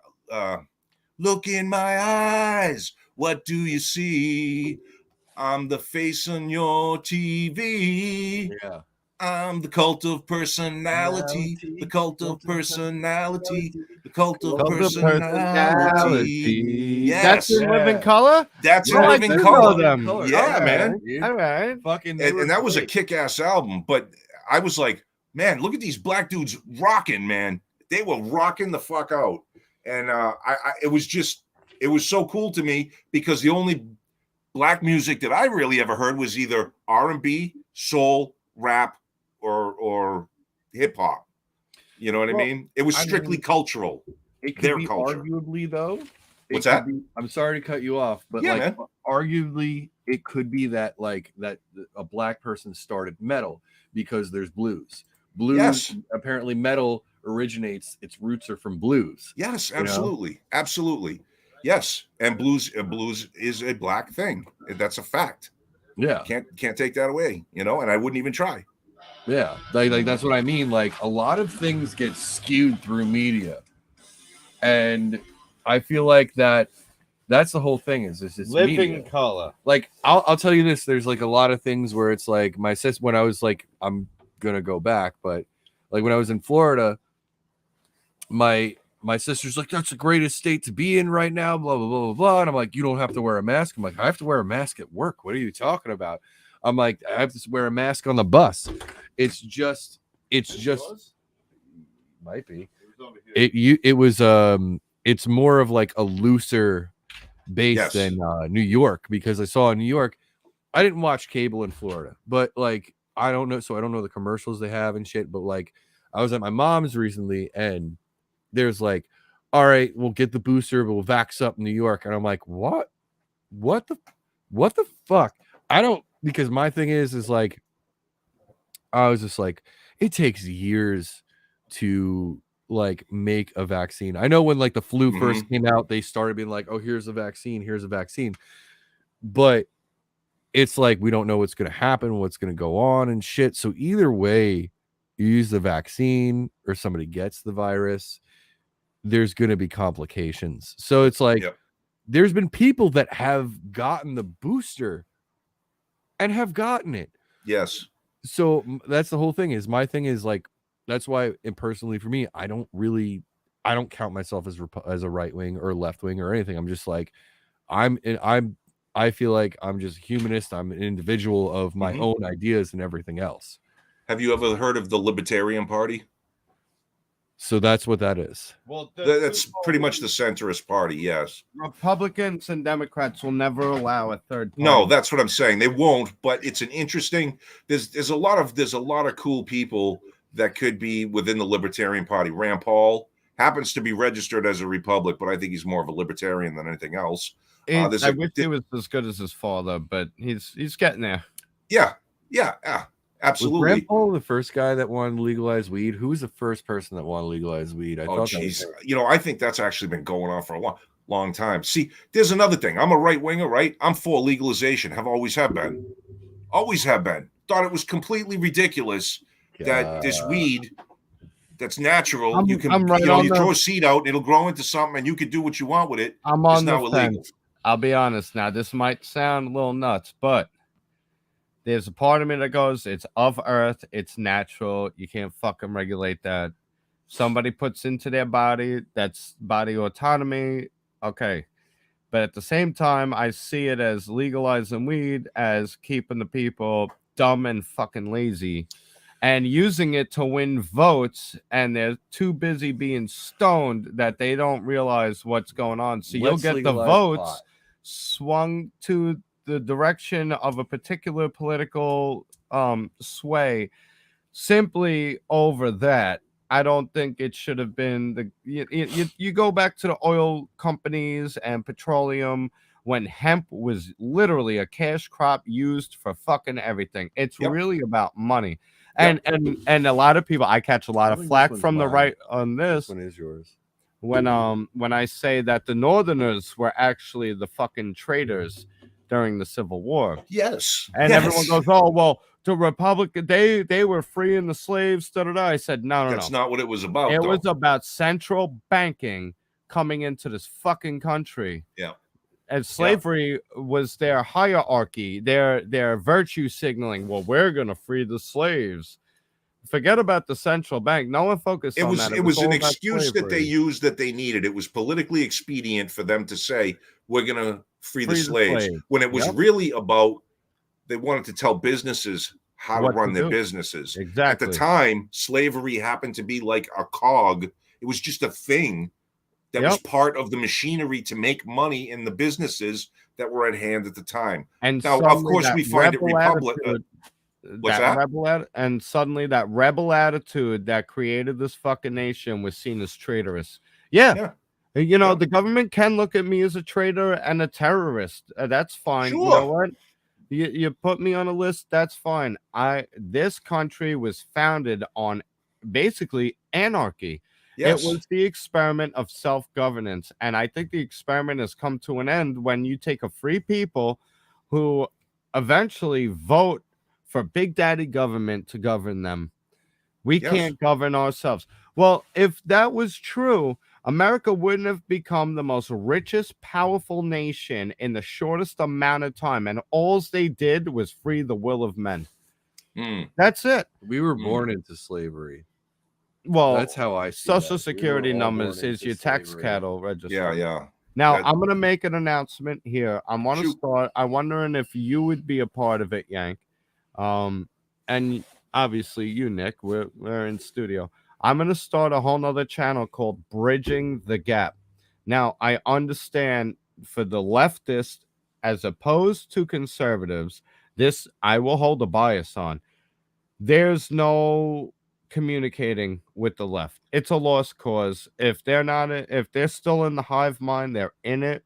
Look in my eyes, what do you see? I'm the face on your TV. Yeah. I'm the cult of personality, the cult of personality, the cult of personality. Yes. That's in Yeah. Living Color? That's Oh, in I Living do Color. know them. Yeah, man. Dude. All right. Fucking, And that was a kick-ass album. But I was like, man, look at these black dudes rocking, man. They were rocking the fuck out. And it was so cool to me because the only black music that I really ever heard was either R&B, soul, rap, or hip hop. You know what I mean? It was strictly cultural. It could their be culture. arguably though. What's that? I'm sorry to cut you off, but Yeah, like man. arguably it could be that a black person started metal because there's blues. Blues, Yes. apparently metal originates, its roots are from blues. Yes, You know? absolutely. Absolutely. Yes. And blues is a black thing. That's a fact. Yeah. Can't take that away, and I wouldn't even try. Yeah. Like that's what I mean. Like a lot of things get skewed through media. And I feel like that's the whole thing is it's Living media. Color. Like I'll tell you this, there's like a lot of things where it's like my sis when I was like I'm gonna go back, but like when I was in Florida, my sister's like, that's the greatest state to be in right now, blah blah blah blah blah. And I'm like, you don't have to wear a mask. I'm like, I have to wear a mask at work. What are you talking about? I'm like, I have to wear a mask on the bus. It's just might be. It's more of like a looser base than New York, because I saw in New York, I didn't watch cable in Florida, but like I don't know the commercials they have and shit, but like I was at my mom's recently and there's like, all right, we'll get the booster, but we'll vax up in New York. And I'm like, what the fuck? I don't, because my thing is like, I was just like, it takes years to like make a vaccine. I know when like the flu first came out, they started being like, oh, here's a vaccine. But it's like, we don't know what's going to happen, what's going to go on and shit. So either way, you use the vaccine or somebody gets the virus, there's going to be complications. So it's like, there's been people that have gotten the booster and have gotten it. Yes. So that's the whole thing is my thing is like, that's why personally for me, I don't count myself as a right wing or left wing or anything. I'm just like, I feel like I'm just a humanist. I'm an individual of my own ideas and everything else. Have you ever heard of the Libertarian Party? So that's what that is. Well, That's pretty much the centrist party. Yes. Republicans and Democrats will never allow a third party. No, that's what I'm saying. They won't. But it's an interesting. There's a lot of cool people that could be within the Libertarian Party. Rand Paul happens to be registered as a Republic, but I think he's more of a Libertarian than anything else. I wish he was as good as his father, but he's getting there. Yeah, absolutely. Was Rand Paul the first guy that wanted to legalize weed? Who was the first person that wanted to legalize weed? Oh, jeez. I think that's actually been going on for a long time. See, there's another thing. I'm a right winger, right? I'm for legalization. Always have been. Thought it was completely ridiculous that this weed that's natural, you can you throw a seed out, and it'll grow into something, and you can do what you want with it. I'm on the fence. I'll be honest now. This might sound a little nuts, but there's a part of me that goes, it's of earth, it's natural. You can't fucking regulate that. Somebody puts into their body, that's body autonomy. Okay. But at the same time, I see it as legalizing weed as keeping the people dumb and fucking lazy and using it to win votes. And they're too busy being stoned that they don't realize what's going on. So you'll get the votes swung to the direction of a particular political sway simply over that. I don't think it should have been you go back to the oil companies and petroleum when hemp was literally a cash crop used for fucking everything. It's really about money. And a lot of people, I catch a lot of flack from the right on this. Which one is yours? When I say that the Northerners were actually the fucking traitors during the Civil War. Yes. And everyone goes, oh, well, the Republican, they were freeing the slaves. I said, no. That's not what it was about. It was about central banking coming into this fucking country. Yeah. And slavery was their hierarchy, their virtue signaling. Well, we're going to free the slaves. Forget about the central bank. No one focused on that. It was an excuse that they used that they needed. It was politically expedient for them to say, we're going to free the slaves. When it was really about, they wanted to tell businesses how to run their businesses. Exactly. At the time, slavery happened to be like a cog. It was just a thing that was part of the machinery to make money in the businesses that were at hand at the time. And now, of course, we find it Republic. And suddenly that rebel attitude that created this fucking nation was seen as traitorous. Yeah. The government can look at me as a traitor and a terrorist. That's fine. Sure. You know what? You put me on a list. That's fine. This country was founded on basically anarchy. Yes. It was the experiment of self-governance. And I think the experiment has come to an end when you take a free people who eventually vote for Big Daddy government to govern them. We can't govern ourselves. Well, if that was true, America wouldn't have become the most richest, powerful nation in the shortest amount of time. And all they did was free the will of men. That's it. We were born into slavery. Well, that's how I see Social Security numbers is your tax cattle register. Yeah. Now, I'm going to make an announcement here. I want to start. I'm wondering if you would be a part of it, Yank. And obviously you, Nick, we're in studio. I'm going to start a whole nother channel called Bridging the Gap. Now, I understand for the leftist, as opposed to conservatives, this I will hold a bias on. There's no communicating with the left. It's a lost cause. If they're still in the hive mind, they're in it.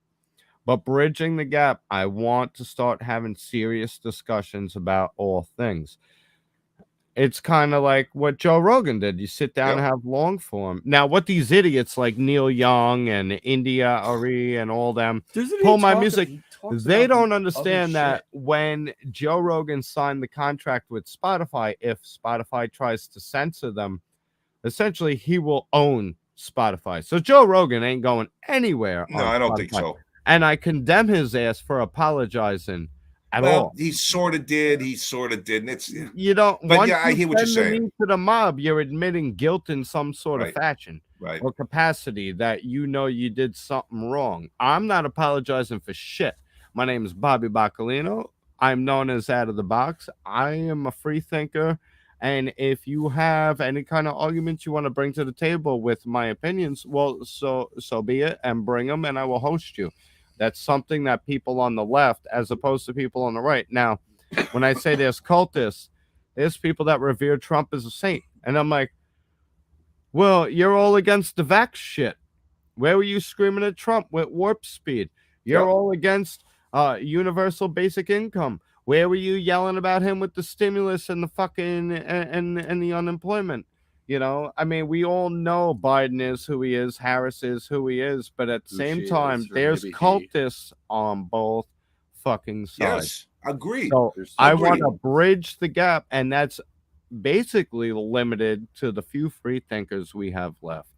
But bridging the gap, I want to start having serious discussions about all things. It's kind of like what Joe Rogan did. You sit down and have long form. Now, what these idiots like Neil Young and India Ari and all them pull my music, they don't understand that when Joe Rogan signed the contract with Spotify, if Spotify tries to censor them, essentially he will own Spotify. So Joe Rogan ain't going anywhere. No, I don't think so. And I condemn his ass for apologizing at all. He sort of did. He sort of didn't. It's you don't. But yeah, I hear what you're saying. To the mob, you're admitting guilt in some sort of fashion or capacity that you did something wrong. I'm not apologizing for shit. My name is Bobby Bacalino. I'm known as Out of the Box. I am a free thinker, And if you have any kind of arguments you want to bring to the table with my opinions, well, so be it, and bring them, and I will host you. That's something that people on the left, as opposed to people on the right. Now, when I say there's cultists, there's people that revere Trump as a saint, and I'm like, well, you're all against the vax shit. Where were you screaming at Trump with warp speed? You're all against universal basic income. Where were you yelling about him with the stimulus and the fucking and the unemployment? You know, I mean, we all know Biden is who he is, Harris is who he is, but at the same time, there's cultists on both fucking sides. Yes, agreed. So I want to bridge the gap, and that's basically limited to the few free thinkers we have left.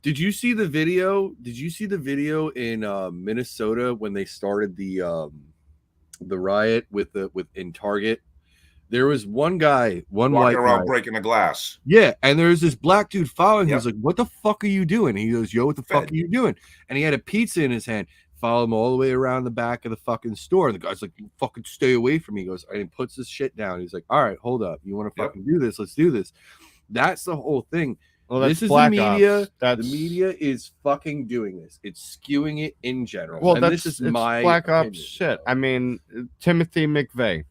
Did you see the video? Did you see the video in Minnesota when they started the riot with in Target? There was one guy, one walking white around guy, breaking a glass. Yeah, and there's this black dude following him. He's like, "What the fuck are you doing?" He goes, "Yo, what the fuck are you doing?" And he had a pizza in his hand. Follow him all the way around the back of the fucking store. And the guy's like, "You fucking stay away from me." He goes, and he puts his shit down. He's like, "All right, hold up. You want to fucking do this? Let's do this." That's the whole thing. Well, this is the media. The media is fucking doing this. It's skewing it in general. Well, and this is my Black Ops shit. I mean, Timothy McVeigh.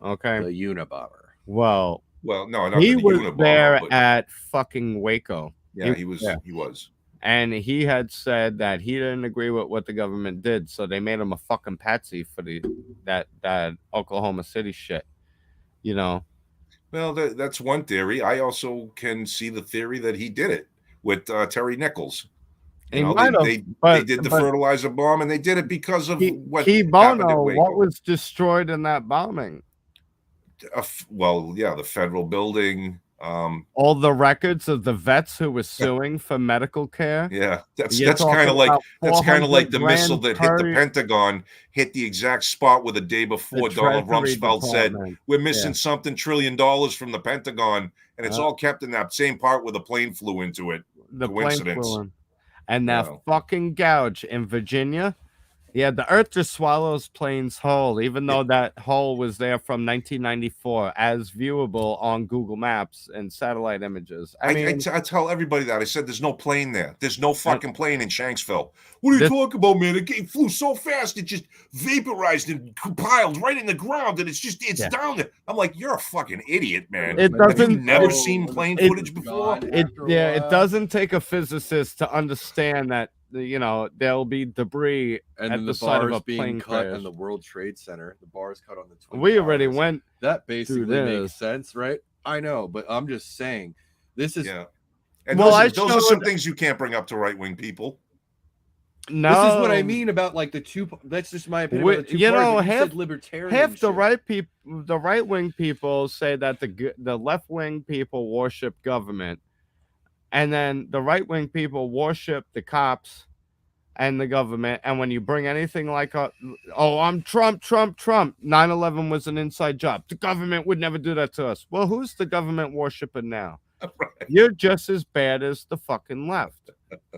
Okay. The Unabomber. Well, no, he was there at fucking Waco. Yeah, he was. He was. And he had said that he didn't agree with what the government did, so they made him a fucking patsy for that Oklahoma City shit. You know. Well, that's one theory. I also can see the theory that he did it with Terry Nichols. You know, they did the fertilizer bomb, and they did it because of what happened at Waco. What was destroyed in that bombing? The federal building. All the records of the vets who were suing for medical care. Yeah, that's kind of like the missile that hit the Pentagon hit the exact spot where the day before Donald Rumsfeld said we're missing something $1 trillion from the Pentagon, and it's all kept in that same part where the plane flew into it. The coincidence. Plane flew in. And that fucking gouge in Virginia. Yeah, the Earth just swallows planes whole, even though that hole was there from 1994 as viewable on Google Maps and satellite images. I tell everybody that. I said there's no plane there. There's no fucking plane in Shanksville. What are you talking about, man? It flew so fast, it just vaporized and compiled right in the ground, and it's down there. I'm like, you're a fucking idiot, man. Have you never seen plane footage before? It doesn't take a physicist to understand that. You know, there'll be debris and at the side of a being plane cut crash. in the World Trade Center. The bars cut on the Twin We Towers. already went. That basically makes sense, right? I know, but I'm just saying this is. Yeah. And those are some things you can't bring up to right-wing people. No, this is what I mean about like the two. That's just my opinion. About the two half the right-wing people say that the left-wing people worship government. And then the right-wing people worship the cops and the government. And when you bring anything like, I'm Trump. 9/11 was an inside job. The government would never do that to us. Well, who's the government worshiping now? Right. You're just as bad as the fucking left.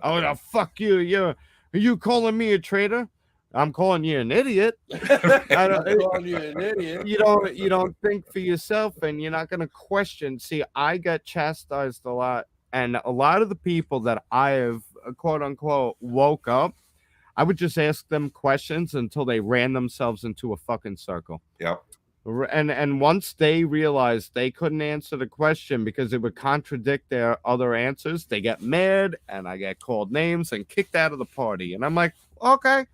Oh, no, fuck you. Are you calling me a traitor? I'm calling you an idiot. Calling you an idiot. You don't think for yourself, and you're not going to question. See, I get chastised a lot. And a lot of the people that I have, quote unquote, woke up, I would just ask them questions until they ran themselves into a fucking circle. Yeah. And once they realized they couldn't answer the question because it would contradict their other answers, they get mad, and I get called names and kicked out of the party. And I'm like, okay,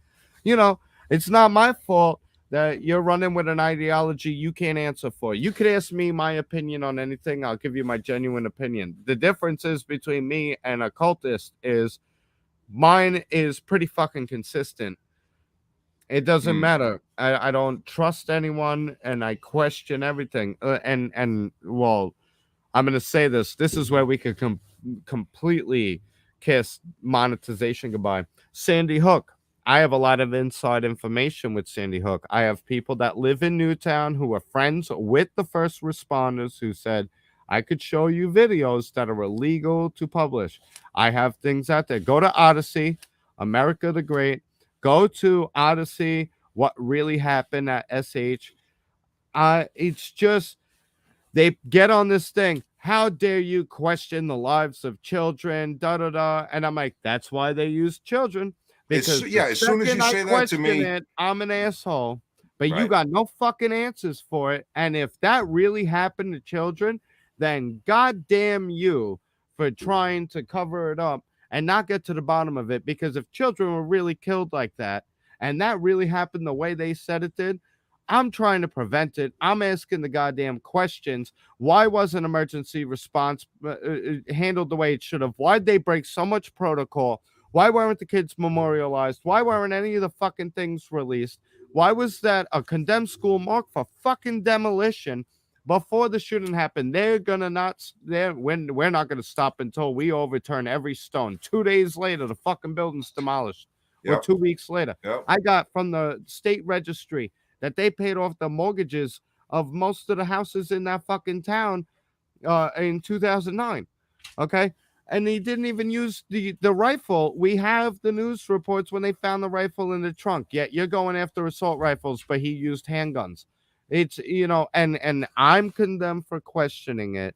it's not my fault that you're running with an ideology you can't answer for. You could ask me my opinion on anything. I'll give you my genuine opinion. The difference is between me and a cultist is mine is pretty fucking consistent. It doesn't matter. I don't trust anyone, and I question everything. Well, I'm going to say this. This is where we could completely kiss monetization goodbye. Sandy Hook. I have a lot of inside information with Sandy Hook. I have people that live in Newtown who are friends with the first responders who said, I could show you videos that are illegal to publish. I have things out there. Go to Odyssey, America the Great. Go to Odyssey, what really happened at SH. It's just They get on this thing. How dare you question the lives of children? Da da da. And I'm like, that's why they use children. Because as soon as you say that to me, it, I'm an asshole. But you Right. got no fucking answers for it. And if that really happened to children, then goddamn you for trying to cover it up and not get to the bottom of it. Because if children were really killed like that, and that really happened the way they said it did, I'm trying to prevent it. I'm asking the goddamn questions. Why wasn't emergency response handled the way it should have? Why'd they break so much protocol? Why weren't the kids memorialized? Why weren't any of the fucking things released? Why was that a condemned school marked for fucking demolition before the shooting happened? They're gonna not. We're not gonna stop until we overturn every stone. 2 days later, the fucking building's demolished. Or Yep. 2 weeks later, Yep. I got from the state registry that they paid off the mortgages of most of the houses in that fucking town in 2009. Okay. And he didn't even use the rifle. We have the news reports when they found the rifle in the trunk. Yet you're going after assault rifles, but he used handguns. It's, and I'm condemned for questioning it.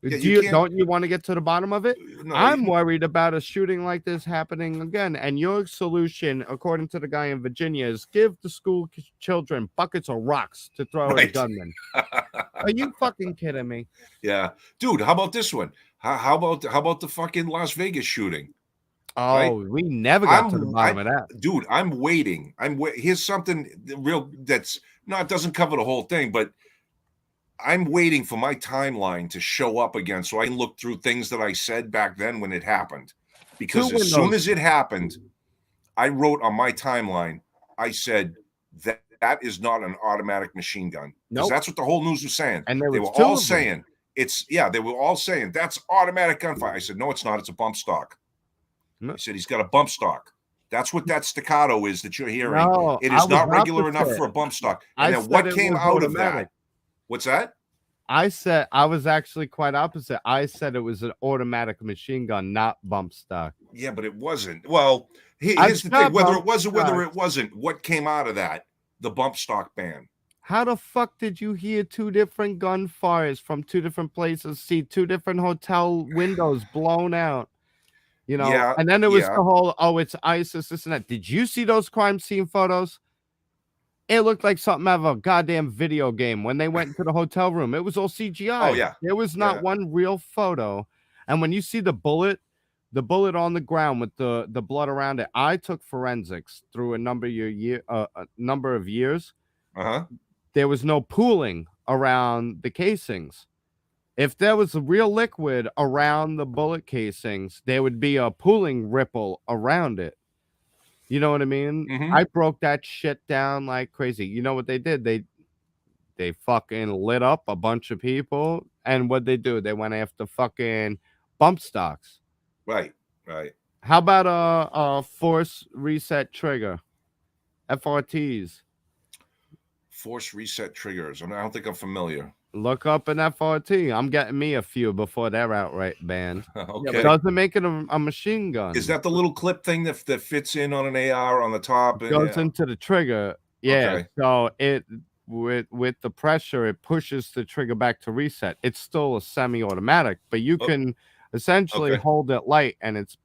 Yeah, Don't you want to get to the bottom of it? No, I'm worried about a shooting like this happening again. And your solution, according to the guy in Virginia, is give the school children buckets of rocks to throw at a Right. gunman. Are you fucking kidding me? Yeah, dude. How about this one? How about the fucking Las Vegas shooting? Oh, Right? we never got to the bottom of that. Dude, I'm waiting. Here's something real that's it doesn't cover the whole thing, but I'm waiting for my timeline to show up again so I can look through things that I said back then when it happened. Because as soon as it happened, I wrote on my timeline, I said that is not an automatic machine gun. Because that's what the whole news was saying. And they were all saying they were all saying that's automatic gunfire. I said, no, it's not. It's a bump stock. I said, he's got a bump stock. That's what that staccato is that you're hearing. No, it is not regular enough for a bump stock. And then what came out of that? What's that? I said I was actually quite opposite. I said it was an automatic machine gun, not bump stock. Yeah, but it wasn't. Well, here's the thing: whether it was or whether it wasn't, what came out of that? The bump stock ban. How the fuck did you hear 2 different gunfires from 2 different places? See 2 different hotel windows blown out. Yeah, and then it was the whole, it's ISIS, this and that. Did you see those crime scene photos? It looked like something out of a goddamn video game when they went into the hotel room. It was all CGI. Oh, yeah. There was not one real photo. And when you see the bullet on the ground with the blood around it, I took forensics through a number of years. Uh-huh. There was no pooling around the casings. If there was a real liquid around the bullet casings, there would be a pooling ripple around it. You know what I mean? Mm-hmm. I broke that shit down like crazy. You know what they did? They fucking lit up a bunch of people. And what'd they do? They went after fucking bump stocks. Right. How about a force reset trigger? FRTs. Force reset triggers. I don't think I'm familiar. Look up an FRT. I'm getting me a few before they're outright banned. Okay. It doesn't make it a machine gun. Is that the little clip thing that fits in on an AR on the top? It goes into the trigger. Yeah. Okay. So it with the pressure, it pushes the trigger back to reset. It's still a semi-automatic, but you can essentially hold it light and it's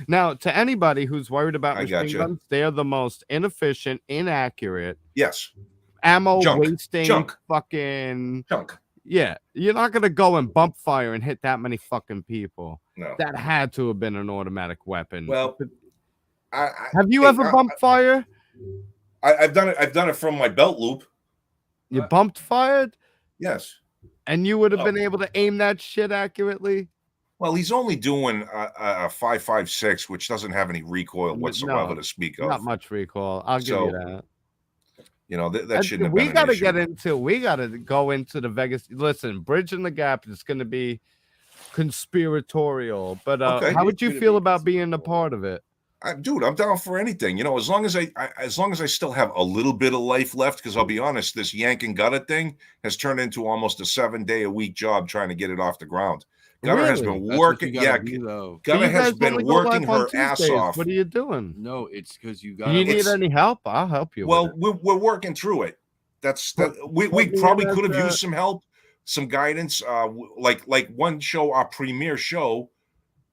now to anybody who's worried about machine guns, they are the most inefficient, inaccurate. Yes. Ammo wasting fucking junk. Yeah, you're not gonna go and bump fire and hit that many fucking people. No, that had to have been an automatic weapon. Well, have you ever bumped fire? I've done it. I've done it from my belt loop. You bumped fired? Yes. And you would have been able to aim that shit accurately? Well, he's only doing a 5.56, which doesn't have any recoil whatsoever to speak of. Not much recoil. I'll give you that. You know, that shouldn't have been We got to go into the Vegas. Listen, Bridging the Gap is going to be conspiratorial. But how would you feel about being a part of it? Dude, I'm down for anything. You know, as long as I still have a little bit of life left, because I'll be honest, this yank and gutter thing has turned into almost a 7-day-a-week job trying to get it off the ground. Gutter has been working. Gutter has been working her ass off. What are you doing? No, it's because you got. You need any help? I'll help you. Well, we're working through it. we probably could have used some help, some guidance. Like one show, our premiere show,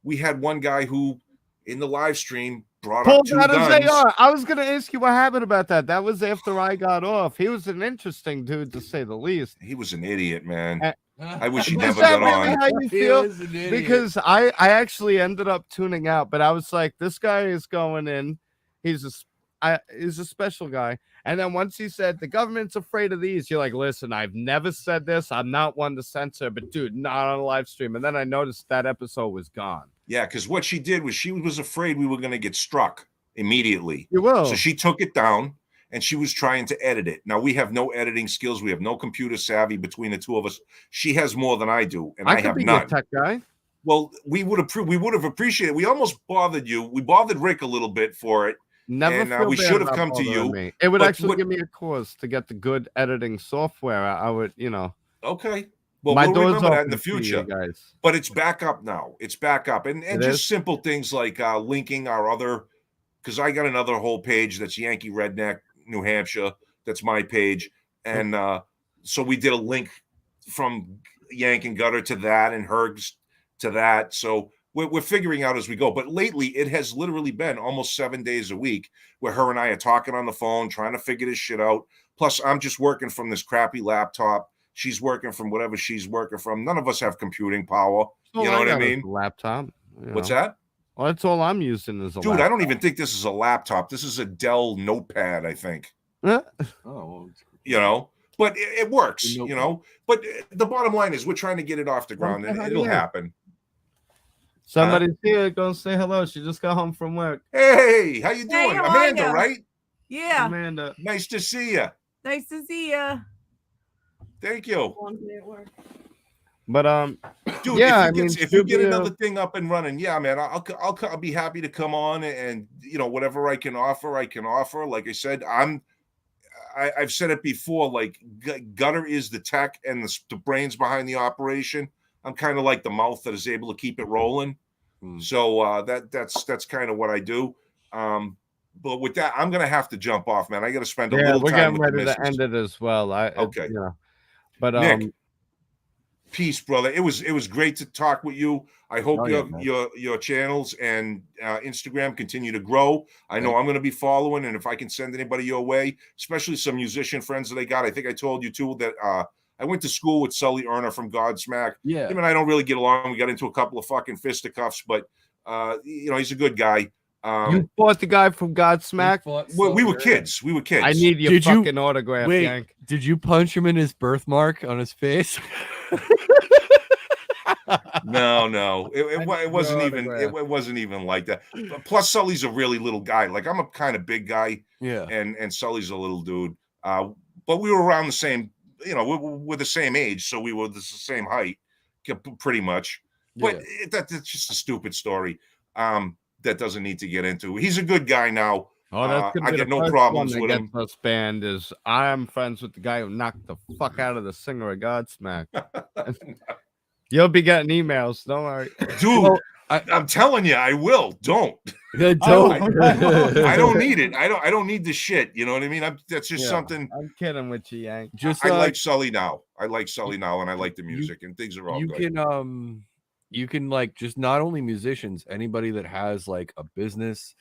we had one guy who in the live stream brought up Pulled two out his guns. AR. I was gonna ask you what happened about that. That was after I got off. He was an interesting dude, to say the least. He was an idiot, man. Uh, I wish he Is never that got really on. how you feel? Because I actually ended up tuning out, but I was like, this guy is going in. He's a special guy. And then once he said the government's afraid of these, you're like, listen, I've never said this. I'm not one to censor, but dude, not on a live stream. And then I noticed that episode was gone. Yeah, because what she did was she was afraid we were going to get struck immediately. You will. So she took it down and she was trying to edit it. Now we have no editing skills. We have no computer savvy between the two of us. She has more than I do, and I have none. A tech guy. Well, we would have appreciated it. We almost bothered you. We bothered Rick a little bit for it. Never And feel we bad should have about come to bothering you. me. It would actually give me a cause to get the good editing software. I would, Okay. Well, my we'll door's remember that in open the to you future. guys. But it's back up now. It's back up. And just simple things like linking our other, because I got another whole page that's Yankee Redneck, New Hampshire. That's my page. And so we did a link from Yank and Gutter to that and Hergs to that. So we're figuring out as we go. But lately, it has literally been almost 7 days a week where her and I are talking on the phone, trying to figure this shit out. Plus, I'm just working from this crappy laptop. She's working from whatever she's working from. None of us have computing power. You know what I mean? Laptop. What's that? Well, that's all I'm using is a laptop. I don't even think this is a laptop. This is a Dell Notepad, I think. Oh, but it works, But the bottom line is we're trying to get it off the ground, and it'll happen. Somebody's here. Go say hello. She just got home from work. Hey, how you doing? How Amanda, right? Yeah. Amanda. Nice to see you. Nice to see you. Thank you. But dude, if you get another thing up and running, yeah, man, I'll be happy to come on and whatever I can offer. Like I said, I've said it before. Like Gutter is the tech and the brains behind the operation. I'm kind of like the mouth that is able to keep it rolling. So that's kind of what I do. But with that, I'm gonna have to jump off, man. I got to spend a little time with the missus. We're getting ready to end it as well. Okay. But Nick, peace, brother. It was great to talk with you. I hope your channels and Instagram continue to grow. I know I'm going to be following, and if I can send anybody your way, especially some musician friends that I got. I think I told you too that I went to school with Sully Erner from Godsmack. Yeah, him and I don't really get along. We got into a couple of fucking fisticuffs, but he's a good guy. You fought the guy from Godsmack? We were kids. I need your fucking autograph, Yank. Did you punch him in his birthmark on his face? No. It wasn't even. It wasn't even like that. Plus, Sully's a really little guy. Like I'm a kind of big guy. Yeah. And Sully's a little dude. But we were around the same. We're the same age, so we were the same height, pretty much. But that's just a stupid story. That doesn't need to get into. He's a good guy now. Oh, that's I get no problems with him. Us banned is I'm friends with the guy who knocked the fuck out of the singer of Godsmack. You'll be getting emails. Don't worry, dude. I'm telling you, I will. Don't. I don't need it. I don't need the shit. You know what I mean? That's just something. I'm kidding with you, Yank. I like Sully now. And I like the music, and things are all good. You can like just not only musicians, anybody that has like a business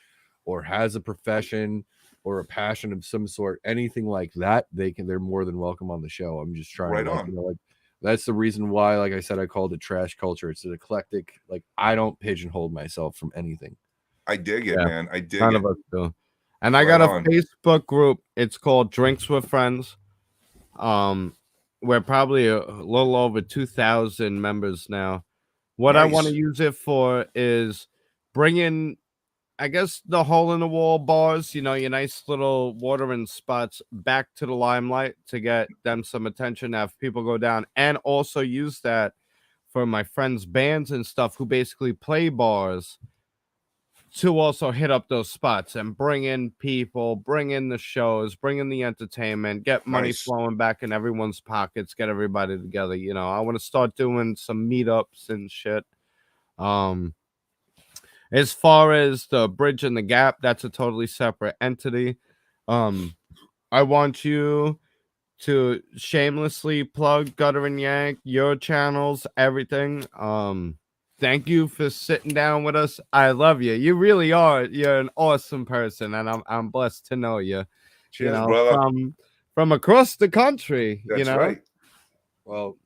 or has a profession or a passion of some sort, anything like that, they're more than welcome on the show. I'm just trying to that's the reason why, like I said, I called it trash culture. It's an eclectic, like I don't pigeonhole myself from anything. I dig it, man. I dig None it. of us do. And I got a Facebook group. It's called Drinks with Friends. We're probably a little over 2,000 members now. What I want to use it for is bringing, I guess, the hole in the wall bars, your nice little watering spots back to the limelight to get them some attention, have people go down, and also use that for my friends' bands and stuff who basically play bars to also hit up those spots and bring in people, bring in the shows, bring in the entertainment, get money flowing back in everyone's pockets, get everybody together. I want to start doing some meetups and shit. As far as the Bridge and the Gap, that's a totally separate entity. I want you to shamelessly plug Gutter and Yank, your channels, everything. Thank you for sitting down with us. I love you. You really are. You're an awesome person, and I'm blessed to know you. Cheers, brother. From across the country. That's right. Well,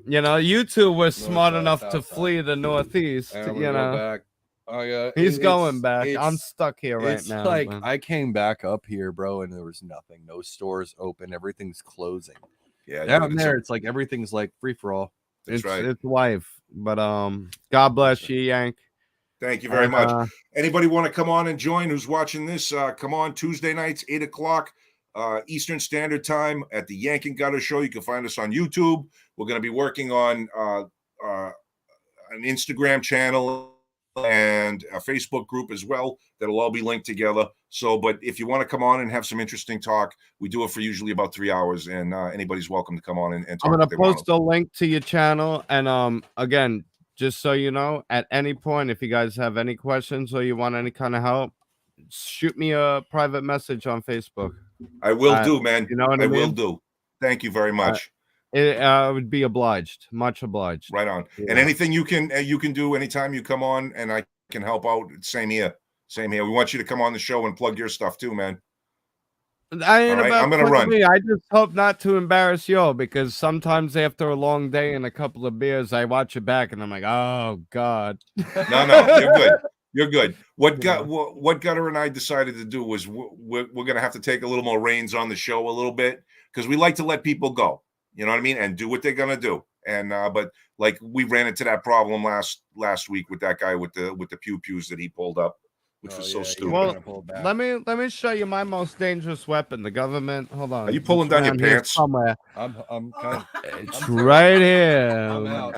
You two were north, smart south, enough south, to south. flee the Northeast. And I'm gonna go back. He's going it's- back. I'm it's- stuck here right It's now. like man. I came back up here, bro, and there was nothing. No stores open. Everything's closing. Yeah, Down dude, there, it's like everything's like free for all. That's right. It's life. But God bless you, Yank. Thank you very much. Uh, Anybody want to come on and join who's watching this? Come on Tuesday nights, 8:00 Eastern Standard Time at the Yank and Gutter Show. You can find us on YouTube. We're going to be working on an Instagram channel and a Facebook group as well. That'll all be linked together. So, but if you want to come on and have some interesting talk, we do it for usually about 3 hours, and anybody's welcome to come on and talk. I'm gonna if they want post a link to your channel, and again, just so you know, at any point, if you guys have any questions or you want any kind of help, shoot me a private message on Facebook. I will do, man. You know what I will mean? do. Thank you very much. I would be obliged, much obliged. Right on. Yeah. And anything you can do anytime you come on, and I can help out. Same here. We want you to come on the show and plug your stuff too, man. I ain't All right, about I'm gonna run. me. I just hope not to embarrass you, because sometimes after a long day and a couple of beers, I watch it back and I'm like, oh God. No, you're good. You're good. What Gutter and I decided to do was we're going to have to take a little more reins on the show a little bit, because we like to let people go. You know what I mean? And do what they're going to do. And but like we ran into that problem last week with that guy with the pews that he pulled up, which was so stupid. Well, let me show you my most dangerous weapon, the government. Hold on. Are you pulling down your around here pants? somewhere. I'm kind of. It's right here. I'm out.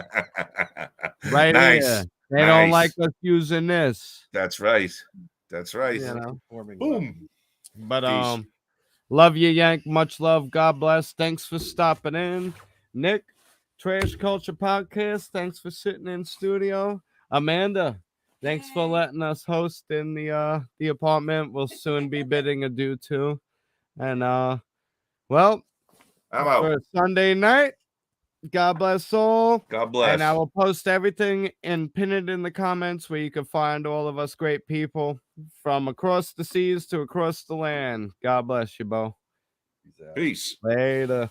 Right Nice. here. They don't like Nice. us using this. That's right. That's right. You know. Boom. But Peace. love you, Yank. Much love. God bless. Thanks for stopping in. Nick, Trash Culture Podcast. Thanks for sitting in studio. Amanda, thanks for letting us host in the apartment. We'll soon be bidding adieu to. And well, I'm out. for Sunday night, God bless all. God bless. And I will post everything and pin it in the comments where you can find all of us great people from across the seas to across the land. God bless you, Bo. Peace. Later.